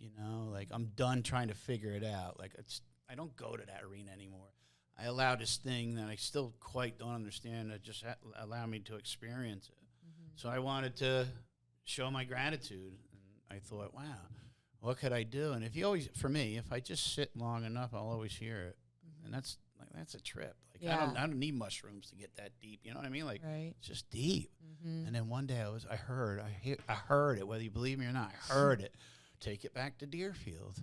B: Like, I'm done trying to figure it out. Like, I don't go to that arena anymore. I allow this thing that I still quite don't understand to just allow me to experience it. Mm-hmm. So I wanted to show my gratitude. And I thought, wow, what could I do? And for me, if I just sit long enough, I'll always hear it. Mm-hmm. And that's a trip. Like, I don't need mushrooms to get that deep. You know what I mean? Like, it's just deep. Mm-hmm. And then one day I heard it, whether you believe me or not. I heard it. Take it back to Deerfield.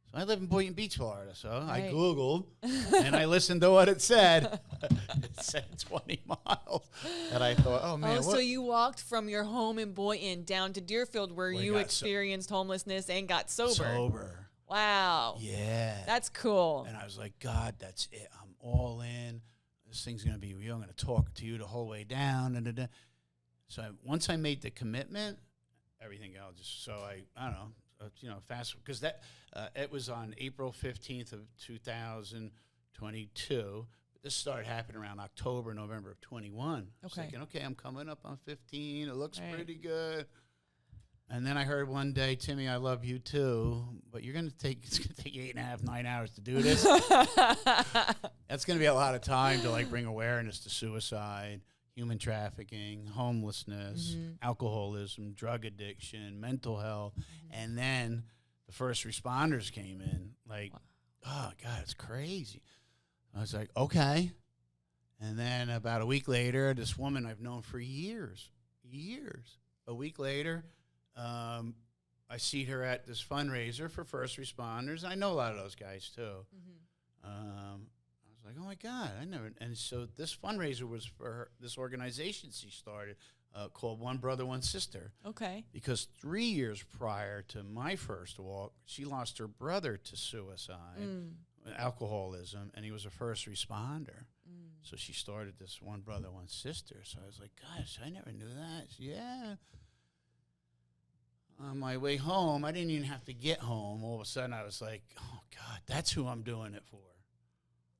B: So I live in Boynton Beach, Florida. So I Googled and I listened to what it said. It said 20 miles. And I thought, oh, man.
A: So you walked from your home in Boynton down to Deerfield where you experienced homelessness and got sober. Wow.
B: Yeah.
A: That's cool.
B: And I was like, God, that's it. I'm all in. This thing's going to be real. I'm going to talk to you the whole way down. So once I made the commitment, everything else just, so I don't know, fast, because it was on April 15th of 2022. This started happening around October, November of 21. I was thinking, okay, I'm coming up on 15. It looks pretty good. And then I heard one day, Timmy, I love you too, but it's going to take 8.5, 9 hours to do this. That's going to be a lot of time to bring awareness to suicide, human trafficking, homelessness, alcoholism, drug addiction, mental health. And then the first responders came in oh God, it's crazy. I was like, okay. And then about a week later, this woman I've known for years, a week later, I see her at this fundraiser for first responders. I know a lot of those guys too. Mm-hmm. I was like, oh my God, I never. And so this fundraiser was for this organization she started. called One Brother, One Sister.
A: Okay.
B: Because 3 years prior to my first walk, she lost her brother to suicide, alcoholism, and he was a first responder. So she started this One Brother, One Sister. So I was like, gosh, I never knew that. Yeah. On my way home, I didn't even have to get home. All of a sudden, I was like, oh, God, that's who I'm doing it for.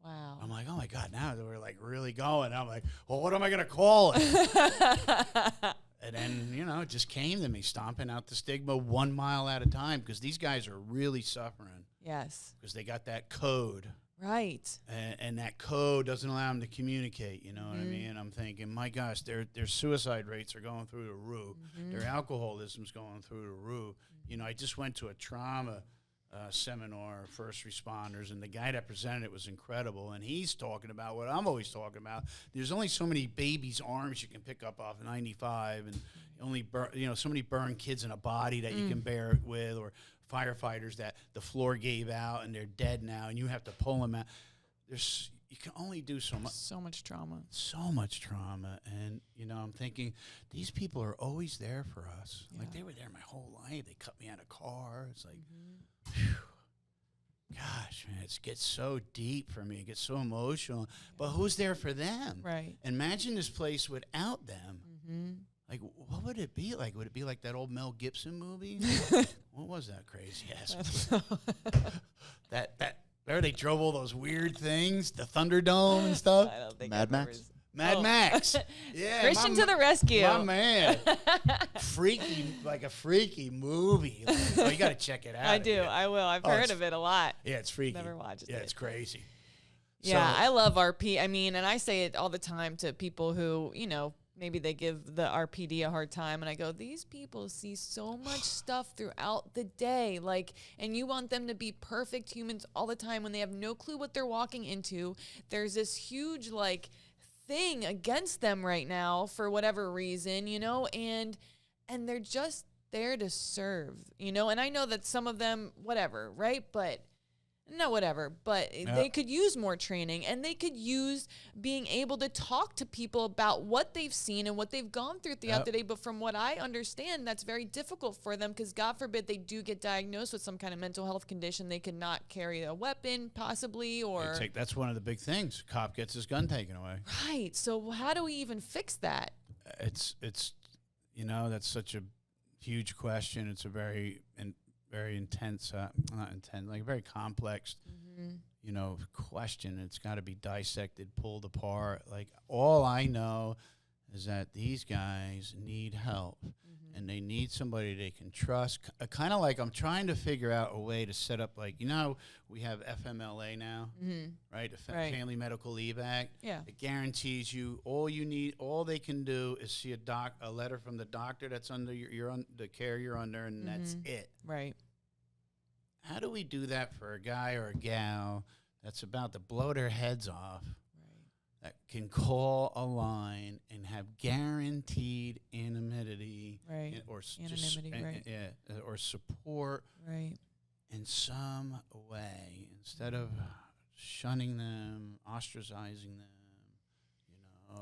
A: Wow.
B: I'm like, oh, my God, now that we're, like, really going. I'm like, well, what am I going to call it? And then, you know, it just came to me, stomping out the stigma 1 mile at a time, because these guys are really suffering.
A: Yes.
B: Because they got that code.
A: Right.
B: And that code doesn't allow them to communicate, you know what I mean? I'm thinking, my gosh, their suicide rates are going through the roof. Their alcoholism's going through the roof. You know, I just went to a trauma seminar, first responders, and the guy that presented it was incredible. And he's talking about what I'm always talking about. There's only so many babies' arms you can pick up off 95, and only so many burned kids in a body that you can bear it with, or firefighters that the floor gave out and they're dead now, and you have to pull them out. You can only do so much.
A: So much trauma.
B: So much trauma. And, you know, I'm thinking, these people are always there for us. Yeah. Like, they were there my whole life. They cut me out of a car. It's like, phew. Gosh, man, it gets so deep for me. It gets so emotional. But who's there for them?
A: Right.
B: Imagine this place without them. Like, what would it be like? Would it be like that old Mel Gibson movie? What was that crazy ass? Where they drove all those weird things, the Thunderdome and stuff.
A: I don't think
C: Mad Max.
B: Mad Max. Yeah.
A: Christian to the rescue.
B: My man. Like a freaky movie. Like, you got to check it out.
A: I do. I will. I've heard of it a lot.
B: Yeah, it's freaky.
A: Never watched it.
B: Yeah, it's crazy.
A: Yeah, I love RP. I mean, and I say it all the time to people who, you know, maybe they give the RPD a hard time, and I go, these people see so much stuff throughout the day, like, and you want them to be perfect humans all the time when they have no clue what they're walking into. There's this huge, like, thing against them right now for whatever reason, you know, and they're just there to serve, you know, and I know that some of them, whatever, right, but they could use more training, and they could use being able to talk to people about what they've seen and what they've gone through throughout the day. But from what I understand, that's very difficult for them, because God forbid they do get diagnosed with some kind of mental health condition. They could not carry a weapon possibly, or
B: that's one of the big things. Cop gets his gun taken away.
A: Right. So how do we even fix that?
B: It's you know, that's such a huge question. It's a very intense, not intense, like a very complex, you know, question. It's got to be dissected, pulled apart. Like, all I know is that these guys need help, and they need somebody they can trust. Kind of like, I'm trying to figure out a way to set up, like, you know, we have FMLA now, right? The Family Medical Leave Act.
A: Yeah.
B: It guarantees you all they can do is see a letter from the doctor that's under the care you're under, and that's it.
A: Right.
B: How do we do that for a guy or a gal that's about to blow their heads off, that can call a line and have guaranteed anonymity, or or support, in some way, instead of shunning them, ostracizing them,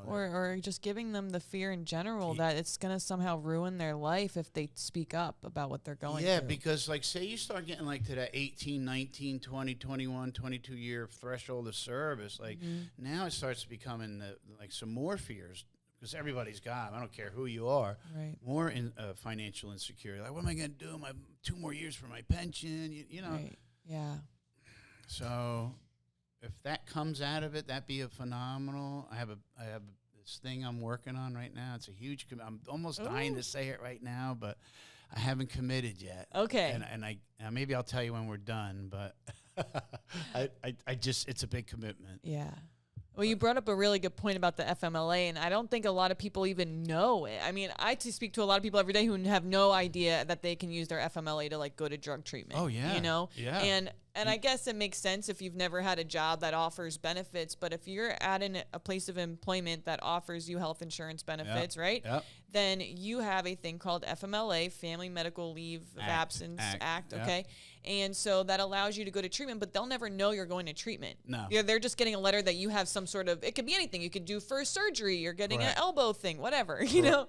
A: or just giving them the fear in general that it's going to somehow ruin their life if they speak up about what they're going through.
B: Yeah, because, like, say you start getting, like, to that 18, 19, 20, 21, 22-year threshold of service, like, now it starts becoming, some more fears, because everybody's got them. I don't care who you are.
A: Right.
B: More in financial insecurity. Like, what am I going to do? 2 more years for my pension, you know.
A: Right. Yeah.
B: So if that comes out of it, that'd be a phenomenal. I have this thing I'm working on right now. It's a huge. I'm almost dying to say it right now, but I haven't committed yet.
A: Okay.
B: And I maybe I'll tell you when we're done, but I just, it's a big commitment.
A: Yeah. Well, you brought up a really good point about the FMLA, and I don't think a lot of people even know it. I mean, I speak to a lot of people every day who have no idea that they can use their FMLA to, like, go to drug treatment.
B: Oh, yeah.
A: You know?
B: Yeah.
A: And I guess it makes sense if you've never had a job that offers benefits, but if you're at a place of employment that offers you health insurance benefits, right?
B: Yep.
A: Then you have a thing called FMLA, Family Medical Leave of Absence Act, okay? And so that allows you to go to treatment, but they'll never know you're going to treatment.
B: No.
A: They're just getting a letter that you have some sort of, it could be anything. You could do for surgery, you're getting an elbow thing, whatever, you know?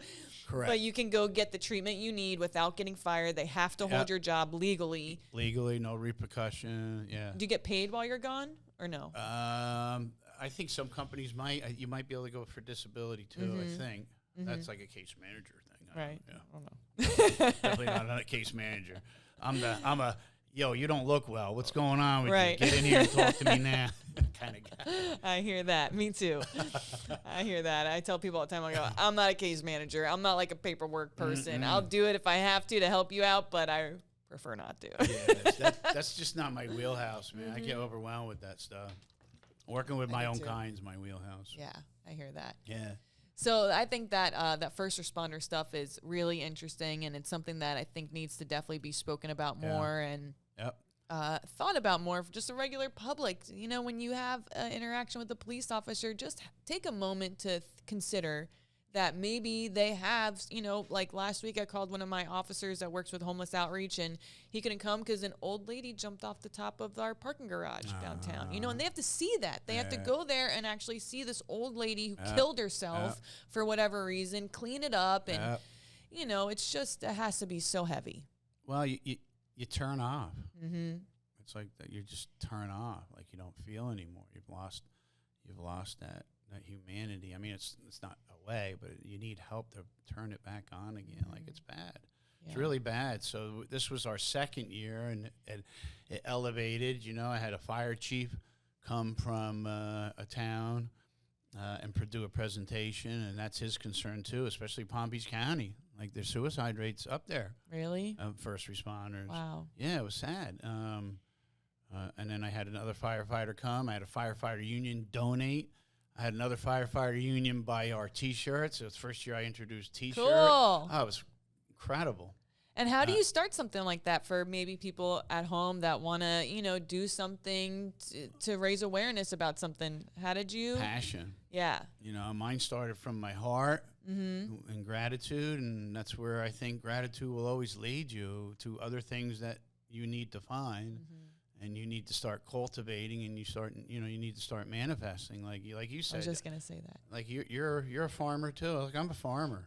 B: Correct.
A: But you can go get the treatment you need without getting fired. They have to hold your job legally.
B: Legally, no repercussion. Yeah.
A: Do you get paid while you're gone or no?
B: I think some companies might. You might be able to go for disability too. I think that's like a case manager thing.
A: Right.
B: Yeah.
A: I don't know.
B: Definitely not a case manager. I'm a yo. You don't look well. What's going on with
A: Right.
B: you? Get in here and talk to me now. Kind of guy.
A: I hear that. Me too. I hear that. I tell people all the time, I go, I'm not a case manager. I'm not like a paperwork person. I'll do it if I have to help you out, but I prefer not to.
B: Yeah, that's just not my wheelhouse, man. I get overwhelmed with that stuff. Working with my own kind's my wheelhouse.
A: Yeah, I hear that.
B: Yeah.
A: So I think that that first responder stuff is really interesting, and it's something that I think needs to definitely be spoken about more and thought about more for just the regular public. You know, when you have interaction with a police officer, just take a moment to consider that maybe they have, you know, like last week I called one of my officers that works with homeless outreach, and he couldn't come because an old lady jumped off the top of our parking garage downtown. You know, and they have to see that. They have to go there and actually see this old lady who killed herself for whatever reason, clean it up, and, you know, it's just, it has to be so heavy.
B: Well, you turn off. It's like that. You just turn off. Like you don't feel anymore. You've lost that humanity. I mean, it's not away, but you need help to turn it back on again. Like it's bad. Yeah. It's really bad. So this was our second year, and it elevated. You know, I had a fire chief come from a town and do a presentation, and that's his concern too, especially Palm Beach County. Like their suicide rates up there.
A: Really?
B: First responders.
A: Wow.
B: Yeah, it was sad. And then I had another firefighter come. I had a firefighter union donate. I had another firefighter union buy our T-shirts. It was the first year I introduced T-shirts.
A: Cool.
B: Oh, it was incredible.
A: And how do you start something like that for maybe people at home that want to, you know, do something to raise awareness about something? How did you?
B: Passion.
A: Yeah.
B: You know, mine started from my heart and gratitude, and that's where I think gratitude will always lead you to other things that you need to find. And you need to start cultivating, and you need to start manifesting, like you said.
A: I was just gonna say that.
B: Like you're a farmer too. Like I'm a farmer.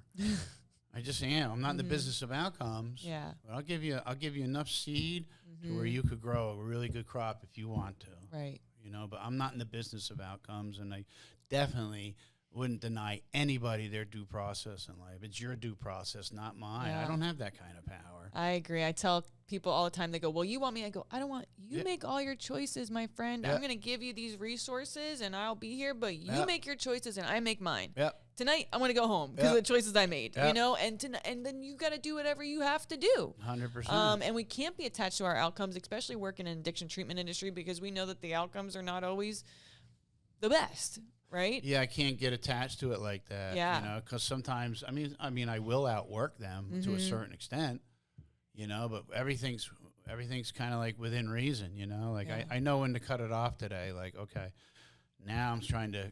B: I just am. I'm not in the business of outcomes.
A: Yeah.
B: But I'll give you enough seed to where you could grow a really good crop if you want to.
A: Right.
B: You know, but I'm not in the business of outcomes, and I definitely wouldn't deny anybody their due process in life. It's your due process, not mine.
A: Yeah.
B: I don't have that kind of power.
A: I agree. I tell people all the time, they go, well, you want me? I go, I don't want you. Make all your choices, my friend. I'm going to give you these resources and I'll be here, but you make your choices and I make mine. Tonight, I want to go home because of the choices I made, you know, and then you got to do whatever you have to do.
B: 100%.
A: And we can't be attached to our outcomes, especially working in addiction treatment industry, because we know that the outcomes are not always the best. Right?
B: Yeah, I can't get attached to it like that.
A: Yeah.
B: You know, because sometimes, I mean, I will outwork them to a certain extent, you know, but everything's kind of like within reason, you know? Like, I know when to cut it off today. Like, okay, now I'm trying to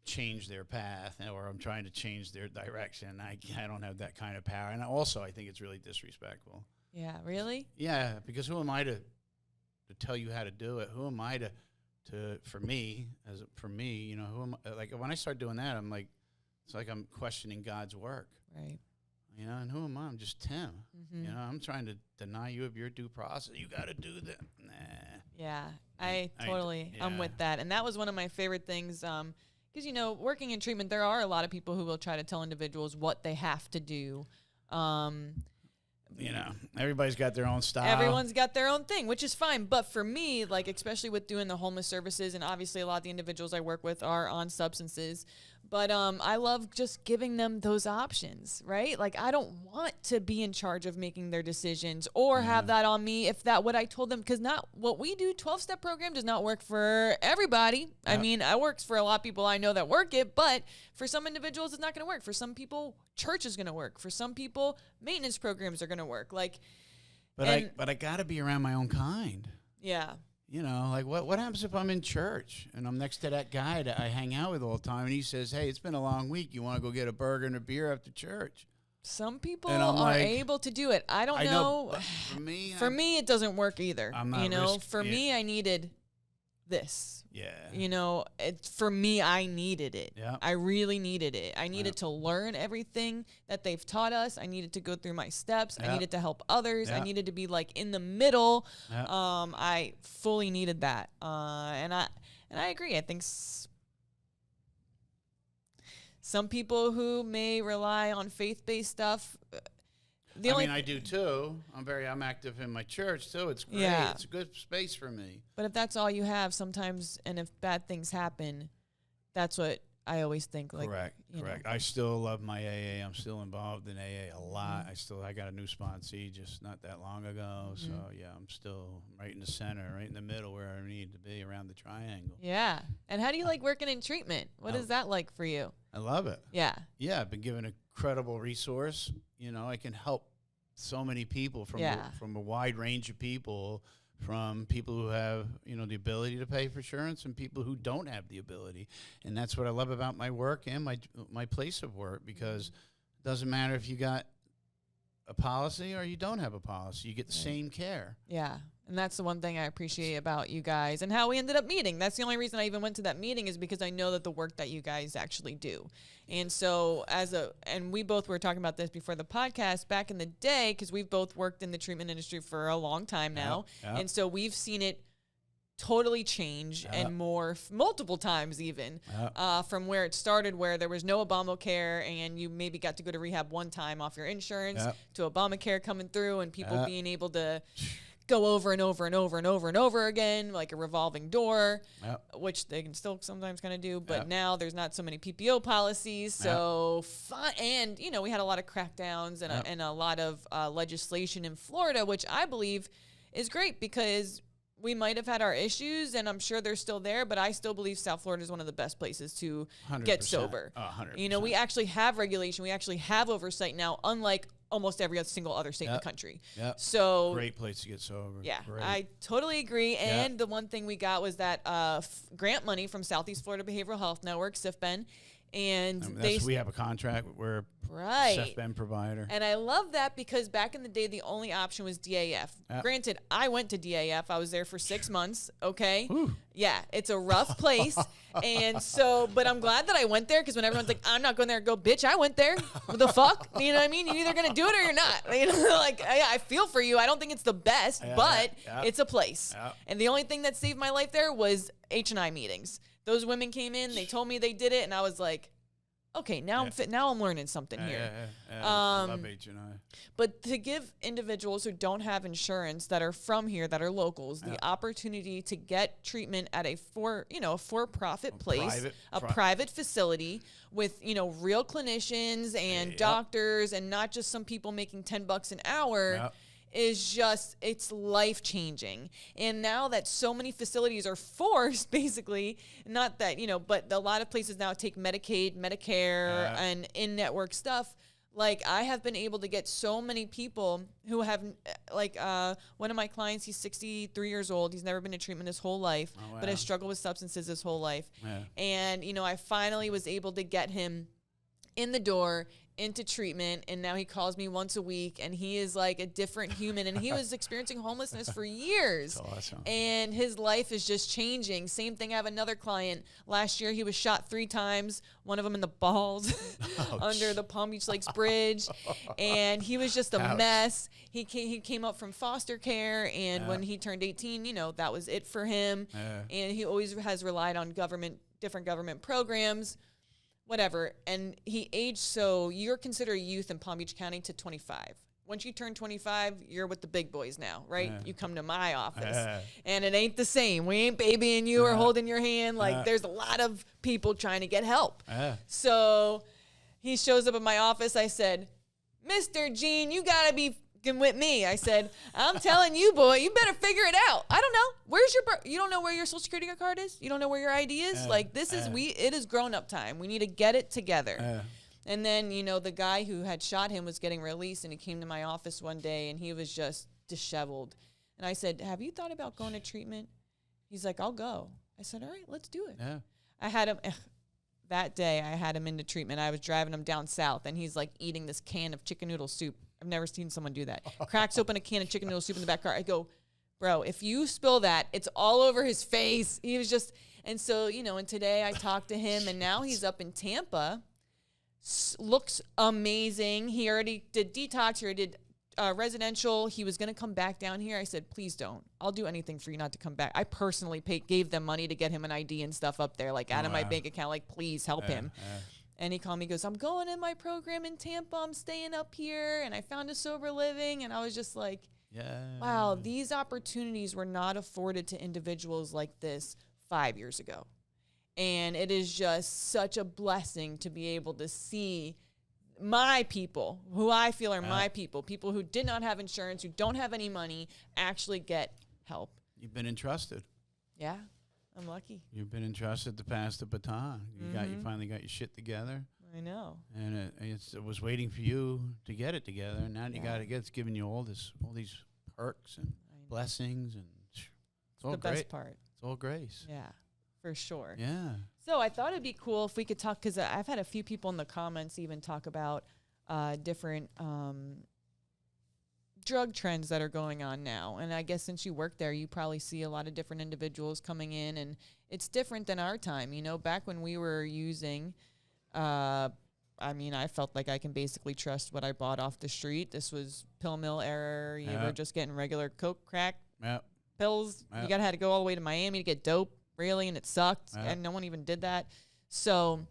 B: change their path, or I'm trying to change their direction. I don't have that kind of power. And also, I think it's really disrespectful.
A: Yeah, really?
B: Yeah, because who am I to tell you how to do it? Who am I for me, you know, who am I, like when I start doing that, I'm like, it's like I'm questioning God's work. Right. You know, and who am I? I'm just Tim. You know, I'm trying to deny you of your due process. You got to do that. Nah.
A: Yeah, I'm with that. And that was one of my favorite things. Because, you know, working in treatment, there are a lot of people who will try to tell individuals what they have to do.
B: You know, everybody's got their own style.
A: Everyone's got their own thing, which is fine. But for me, like, especially with doing the homeless services, and obviously a lot of the individuals I work with are on substances, but I love just giving them those options, right? Like, I don't want to be in charge of making their decisions or have that on me if that what I told them, because not what we do, 12-step program does not work for everybody. I mean, it works for a lot of people I know that work it, but for some individuals, it's not going to work. For some people, church is going to work. For some people, maintenance programs are going to work. Like,
B: but I got to be around my own kind.
A: Yeah.
B: You know, like what happens if I'm in church and I'm next to that guy that I hang out with all the time, and he says, "Hey, it's been a long week. You want to go get a burger and a beer after church?"
A: Some people are like, able to do it. I don't know.
B: For me,
A: it doesn't work either.
B: I'm not
A: me, I needed this.
B: Yeah.
A: You know, for me, I needed it.
B: Yeah.
A: I really needed it. I needed to learn everything that they've taught us. I needed to go through my steps. I needed to help others. I needed to be like in the middle. I fully needed that. And I agree. I think some people who may rely on faith-based stuff,
B: I do too. I'm active in my church too. It's great.
A: Yeah.
B: It's a good space for me.
A: But if that's all you have sometimes, and if bad things happen, that's what I always think. Like,
B: Correct. I still love my AA. I'm still involved in AA a lot. I got a new sponsee just not that long ago. So yeah, I'm still right in the center, right in the middle where I need to be, around the triangle.
A: Yeah. And how do you like working in treatment? What is that like for you?
B: I love it.
A: Yeah.
B: Yeah, I've been given a credible resource. You know, I can help so many people from a wide range of people, from people who have, you know, the ability to pay for insurance and people who don't have the ability. And that's what I love about my work and my place of work, because it doesn't matter if you got a policy or you don't have a policy. You get the same care.
A: Yeah. And that's the one thing I appreciate about you guys and how we ended up meeting. That's the only reason I even went to that meeting, is because I know that the work that you guys actually do. And so and we both were talking about this before the podcast back in the day, because we've both worked in the treatment industry for a long time now. And so we've seen it totally change and morph multiple times even from where it started, where there was no Obamacare and you maybe got to go to rehab one time off your insurance, to Obamacare coming through and people being able to go over and over and over and over and over again, like a revolving door, which they can still sometimes kind of do. But now there's not so many PPO policies. So and, you know, we had a lot of crackdowns and a lot of legislation in Florida, which I believe is great, because we might have had our issues, and I'm sure they're still there, but I still believe South Florida is one of the best places to
B: 100%.
A: get sober.
B: 100%.
A: You know, we actually have regulation. We actually have oversight now, unlike almost every other single other state in the country. So
B: great place to get sober.
A: Yeah,
B: great.
A: I totally agree. And the one thing we got was that grant money from Southeast Florida Behavioral Health Network, SIFBEN. And
B: we have a contract. We're a SIFBEN provider.
A: And I love that, because back in the day, the only option was DAF. Granted, I went to DAF. I was there for 6 months. Okay.
B: Ooh.
A: Yeah, it's a rough place. And so, but I'm glad that I went there, because when everyone's like, I'm not going there, go, bitch, I went there. What the fuck? You know what I mean? You're either going to do it or you're not. You know, like, I feel for you. I don't think it's the best, but it's a place. And the only thing that saved my life there was H&I meetings. Those women came in, they told me they did it, and I was like, okay, now I'm fit. Now I'm learning something here.
B: I love H&I.
A: But to give individuals who don't have insurance, that are from here, that are locals, the opportunity to get treatment at a for-profit place, private facility with, you know, real clinicians and doctors, and not just some people making $10 an hour. Is just, it's life-changing. And now that so many facilities are forced, basically, not that, you know, but a lot of places now take Medicaid, Medicare, and in-network stuff. Like, I have been able to get so many people who have, like, one of my clients, he's 63 years old. He's never been to treatment his whole life, but has struggled with substances his whole life. And, you know, I finally was able to get him in the door, into treatment, and now he calls me once a week, and he is like a different human. And he was experiencing homelessness for years.
B: That's awesome.
A: And his life is just changing. Same thing, I have another client. Last year he was shot 3 times, one of them in the balls under the Palm Beach Lakes Bridge, and he was just a mess. He came up from foster care, and when he turned 18, you know, that was it for him. And he always has relied on different government programs, whatever. And he aged, so you're considered a youth in Palm Beach County to 25. Once you turn 25, you're with the big boys now, right? You come to my office, and it ain't the same. We ain't babying you or holding your hand. Like, there's a lot of people trying to get help. So he shows up at my office. I said, Mr. Gene, you got to be with me. I said, I'm telling you, boy, you better figure it out. I don't know. Where's you don't know where your social security card is? You don't know where your ID is? Like, this is, it is grown up time. We need to get it together. And then, you know, the guy who had shot him was getting released, and he came to my office one day, and he was just disheveled. And I said, have you thought about going to treatment? He's like, I'll go. I said, all right, let's do it. I had him, that day I had him into treatment. I was driving him down south, and he's like eating this can of chicken noodle soup. I've never seen someone do that. Cracks open a can of chicken noodle soup in the back car. I go, bro, if you spill that, it's all over his face. He was just, and so, you know, and today I talked to him, and now he's up in Tampa. Looks amazing. He already did detox. He already did residential. He was going to come back down here. I said, please don't. I'll do anything for you not to come back. I personally gave them money to get him an ID and stuff up there, like out of my bank account, like, please help him. And he called me, goes, I'm going in my program in Tampa. I'm staying up here, and I found a sober living. And I was just like, wow, these opportunities were not afforded to individuals like this 5 years ago. And it is just such a blessing to be able to see my people, who I feel are my people who did not have insurance, who don't have any money, actually get help.
B: You've been entrusted.
A: Yeah, I'm lucky.
B: You've been entrusted to pass the baton. You finally got your shit together.
A: I know.
B: And it was waiting for you to get it together. And now you got it. It's giving you all these perks and blessings, and it's all
A: the
B: great.
A: Best part.
B: It's all grace.
A: Yeah. For sure.
B: Yeah.
A: So I thought it'd be cool if we could talk, because I've had a few people in the comments even talk about different drug trends that are going on now. And I guess since you work there, you probably see a lot of different individuals coming in, and it's different than our time. You know, back when we were using, I mean, I felt like I can basically trust what I bought off the street. This was pill mill era. You were just getting regular coke, crack, pills. You had to go all the way to Miami to get dope. Really, and it sucked, and no one even did that. So,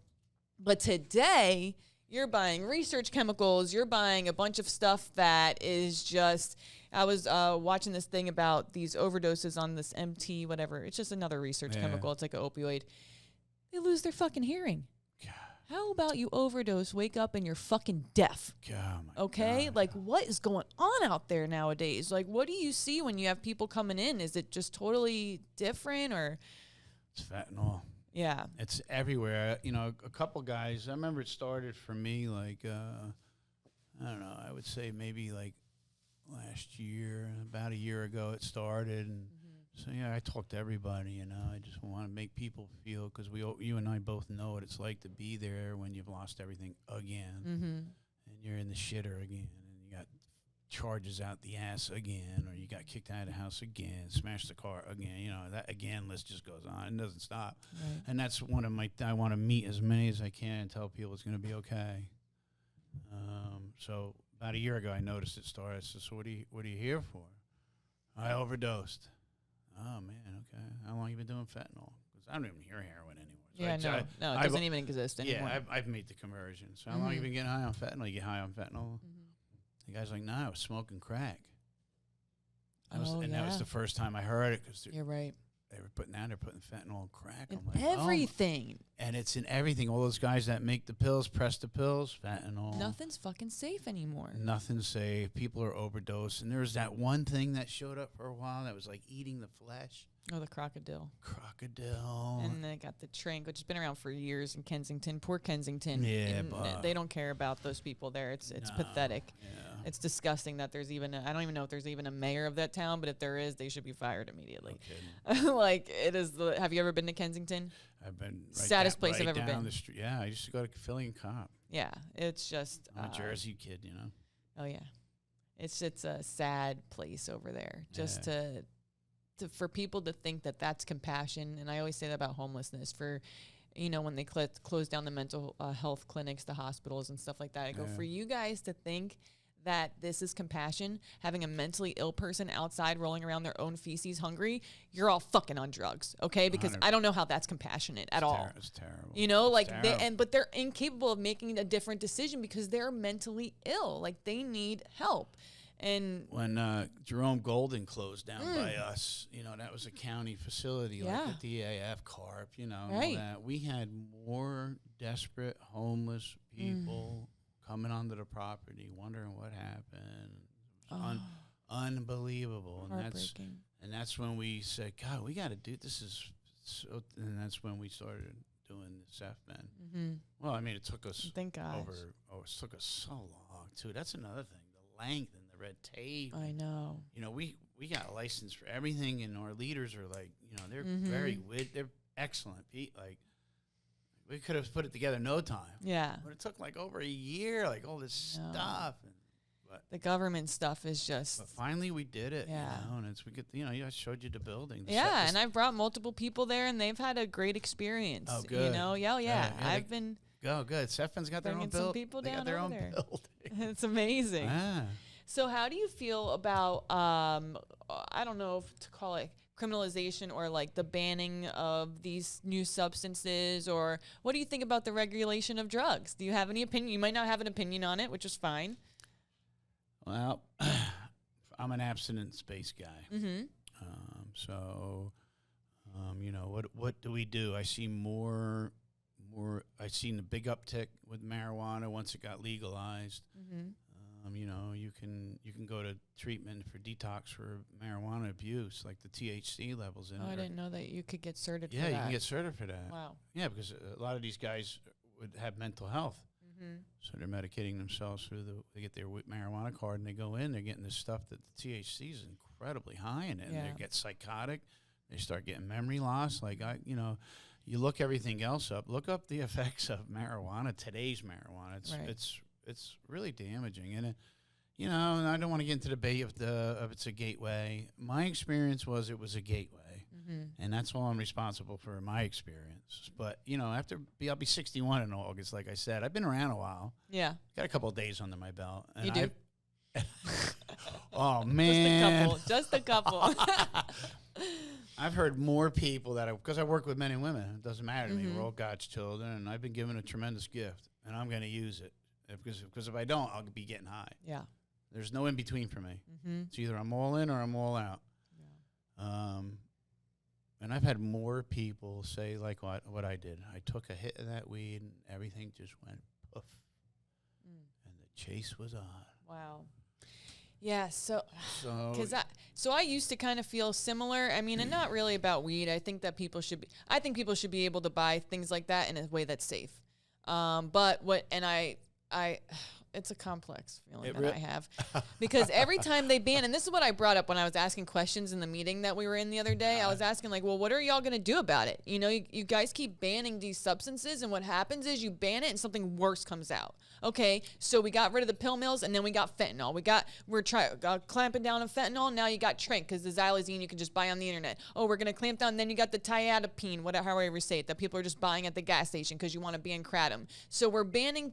A: but today, you're buying research chemicals, you're buying a bunch of stuff that is just, I was watching this thing about these overdoses on this MT, whatever. It's just another research chemical. It's like an opioid. They lose their fucking hearing. God. How about you overdose, wake up, and you're fucking deaf? Okay? God. Like, what is going on out there nowadays? Like, what do you see when you have people coming in? Is it just totally different, or...
B: It's fentanyl.
A: Yeah.
B: It's everywhere. You know, a couple guys, I remember it started for me like, I don't know, I would say maybe like last year, about a year ago it started. And so, yeah, I talk to everybody, you know. I just want to make people feel, because you and I both know what it's like to be there when you've lost everything again. And you're in the shitter again. And you got charges out the ass again, or you got kicked out of the house again, smashed the car again, you know, that again list just goes on. It doesn't stop. And that's one of I want to meet as many as I can and tell people it's going to be okay. So about a year ago I noticed it started. So what are you here for? I overdosed. Oh man, okay. How long you been doing fentanyl? Because I don't even hear heroin anymore. So
A: no, it doesn't even exist anymore.
B: Yeah, I've made the conversion. So how long you been getting high on fentanyl? You get high on fentanyl? The guy's like, nah, I was smoking crack. That was the first time I heard it, because
A: you're right.
B: They're putting fentanyl and crack.
A: In
B: I'm like,
A: everything.
B: And it's in everything. All those guys that make the pills, press the pills, fentanyl.
A: Nothing's fucking safe anymore.
B: Nothing's safe. People are overdosed. And there was that one thing that showed up for a while that was like eating the flesh.
A: Oh, the crocodile.
B: Crocodile.
A: And they got the trank, which has been around for years in Kensington. Poor Kensington.
B: Yeah,
A: they don't care about those people there. It's pathetic.
B: Yeah.
A: It's disgusting that there's even I don't even know if there's even a mayor of that town, but if there is, they should be fired immediately. Like, it is have you ever been to Kensington?
B: I've been
A: saddest place I've ever been.
B: The street. Yeah, I used to go to Philly and Cop.
A: Yeah, it's just
B: I'm a Jersey kid, you know.
A: Oh yeah. It's a sad place over there. Just for people to think that that's compassion, and I always say that about homelessness, for, you know, when they close down the mental health clinics, the hospitals and stuff like that, I go, for you guys to think that this is compassion, having a mentally ill person outside rolling around their own feces hungry, you're all fucking on drugs, okay? Because I don't know how that's compassionate at all.
B: It's terrible.
A: You know, like, but they're incapable of making a different decision because they're mentally ill. Like, they need help. And
B: when Jerome Golden closed down by us, you know, that was a county facility, like the DAF, CARP, you know, and all that. We had more desperate homeless people coming onto the property, wondering what happened. Unbelievable. And that's when we said, God, we got to do this. And that's when we started doing the SFBEN. Well, I mean, it took us it took us so long too. That's another thing, the length and the red tape.
A: I know.
B: You know, we got a license for everything, and our leaders are like, you know, they're they're excellent. Like, we could have put it together in no time.
A: Yeah.
B: But it took like over a year, like all this stuff.
A: the government stuff is just.
B: But finally, we did it.
A: Yeah.
B: And I showed you the building.
A: And I've brought multiple people there, and they've had a great experience.
B: Oh, good.
A: I've been.
B: Oh, good. Stefan's got their own building.
A: Some people down
B: their own
A: there.
B: building.
A: It's amazing.
B: Ah.
A: So how do you feel about, I don't know if to call it criminalization or like the banning of these new substances, or what do you think about the regulation of drugs? Do you have any opinion? You might not have an opinion on it, which is fine.
B: Well, I'm an abstinence-based guy.
A: Mm-hmm.
B: What do we do? I see more. I've seen a big uptick with marijuana once it got legalized.
A: Mm-hmm.
B: You can go to treatment for detox for marijuana abuse, like the THC levels in it.
A: I didn't know that you could get certified.
B: Yeah, you can get certified for that.
A: Wow.
B: Yeah, because a lot of these guys would have mental health.
A: Mm-hmm.
B: So they're medicating themselves they get their marijuana card and they go in, they're getting this stuff that the THC is incredibly high in it. And they get psychotic. They start getting memory loss. Like, you look everything else up. Look up the effects of marijuana, today's marijuana. It's really damaging. And, and I don't want to get into the debate of it's a gateway. My experience was it was a gateway. Mm-hmm. And that's all I'm responsible for my experience. But, I'll be 61 in August, like I said. I've been around a while.
A: Yeah.
B: Got a couple of days under my belt. And
A: you do?
B: Oh, man.
A: Just a couple.
B: I've heard more people because I work with men and women. It doesn't matter to me.
A: Mm-hmm.
B: We're all God's children, and I've been given a tremendous gift, and I'm going to use it. Because if I don't, I'll be getting high.
A: Yeah.
B: There's no in between for me.
A: Mm-hmm.
B: It's either I'm all in or I'm all out. Yeah. And I've had more people say like what I did. I took a hit of that weed, and everything just went poof, and the chase was on.
A: Wow. Yeah, so I used to kind of feel similar. I mean, and not really about weed. I think that people should be able to buy things like that in a way that's safe. It's a complex feeling that I have, because every time they ban, and this is what I brought up when I was asking questions in the meeting that we were in the other day. I was asking like, well, what are y'all going to do about it? You guys keep banning these substances, and what happens is you ban it and something worse comes out. Okay, so we got rid of the pill mills, and then we got fentanyl. We're clamping down on fentanyl. Now you got Trink, because the xylazine you can just buy on the internet. Oh, we're going to clamp down. Then you got the tiadapine, however you say it, that people are just buying at the gas station because you want to ban kratom. So we're banning,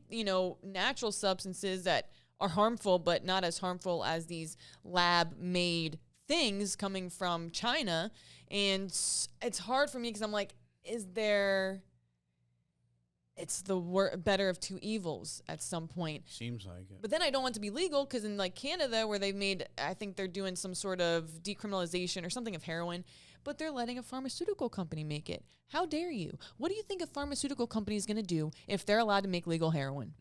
A: natural substances that are harmful, but not as harmful as these lab-made things coming from China. And it's hard for me because I'm like, it's the better of two evils at some point.
B: Seems like it.
A: But then I don't want to be legal, because in like Canada, where they've made, I think they're doing some sort of decriminalization or something of heroin, but they're letting a pharmaceutical company make it. How dare you? What do you think a pharmaceutical company is going to do if they're allowed to make legal heroin?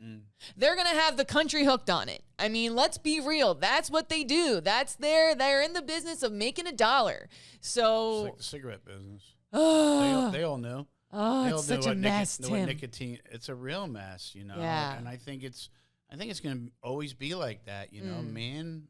A: They're going to have the country hooked on it. I mean, let's be real. That's what they do. They're in the business of making a dollar. So
B: it's like the cigarette business. They all knew.
A: Oh, it's such a mess, Tim.
B: Nicotine, it's a real mess,
A: Yeah.
B: And I think it's going to always be like that, Man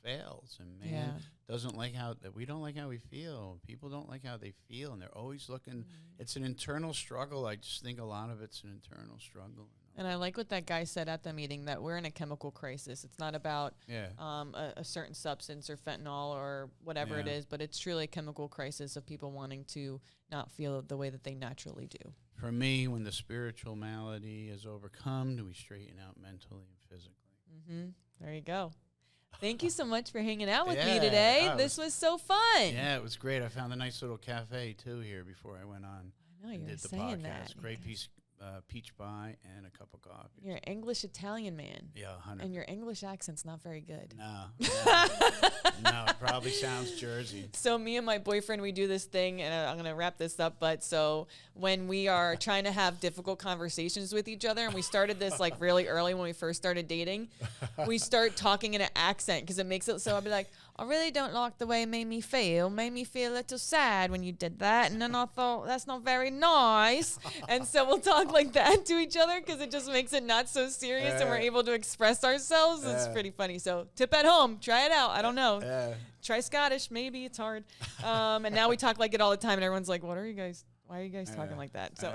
B: fails, and man doesn't like we don't like how we feel. People don't like how they feel, and they're always looking. It's an internal struggle. I just think a lot of it's an internal struggle.
A: And I like what that guy said at the meeting, that we're in a chemical crisis. It's not about a certain substance or fentanyl or whatever it is, but it's truly a chemical crisis of people wanting to not feel the way that they naturally do.
B: For me, when the spiritual malady is overcome, we straighten out mentally and physically.
A: Mm-hmm. There you go. Thank you so much for hanging out with me today. This was so fun.
B: Yeah, it was great. I found a nice little cafe, too, here before I went on.
A: I know, you were saying that.
B: Great piece. Peach pie and a cup of coffee.
A: You're an English-Italian man.
B: Yeah, 100.
A: And your English accent's not very good.
B: No, it probably sounds Jersey.
A: So me and my boyfriend, we do this thing, and I'm going to wrap this up, but so when we are trying to have difficult conversations with each other, and we started this like really early when we first started dating, we start talking in an accent because it makes it so I'll be like, I really don't like the way it made me feel. Made me feel a little sad when you did that. And then I thought, that's not very nice. And so we'll talk like that to each other because it just makes it not so serious and we're able to express ourselves. It's pretty funny. So tip at home. Try it out. I don't know. Try Scottish. Maybe it's hard. And now we talk like it all the time. And everyone's like, why are you guys talking like that? So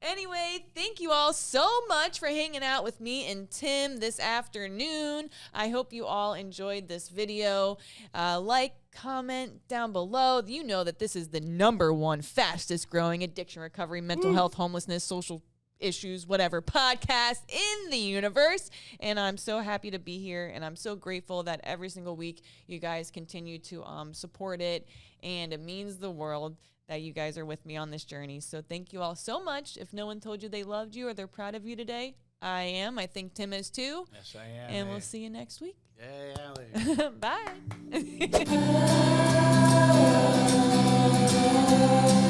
A: Anyway, thank you all so much for hanging out with me and Tim this afternoon. I hope you all enjoyed this video. Like, comment down below. You know that this is the #1 fastest growing addiction recovery, mental health, homelessness, social issues, whatever podcast in the universe. And I'm so happy to be here. And I'm so grateful that every single week you guys continue to support it. And it means the world that you guys are with me on this journey. So thank you all so much. If no one told you they loved you or they're proud of you today, I am. I think Tim is too.
B: Yes, I am.
A: And we'll see you next week.
B: Yay, Allie.
A: Bye.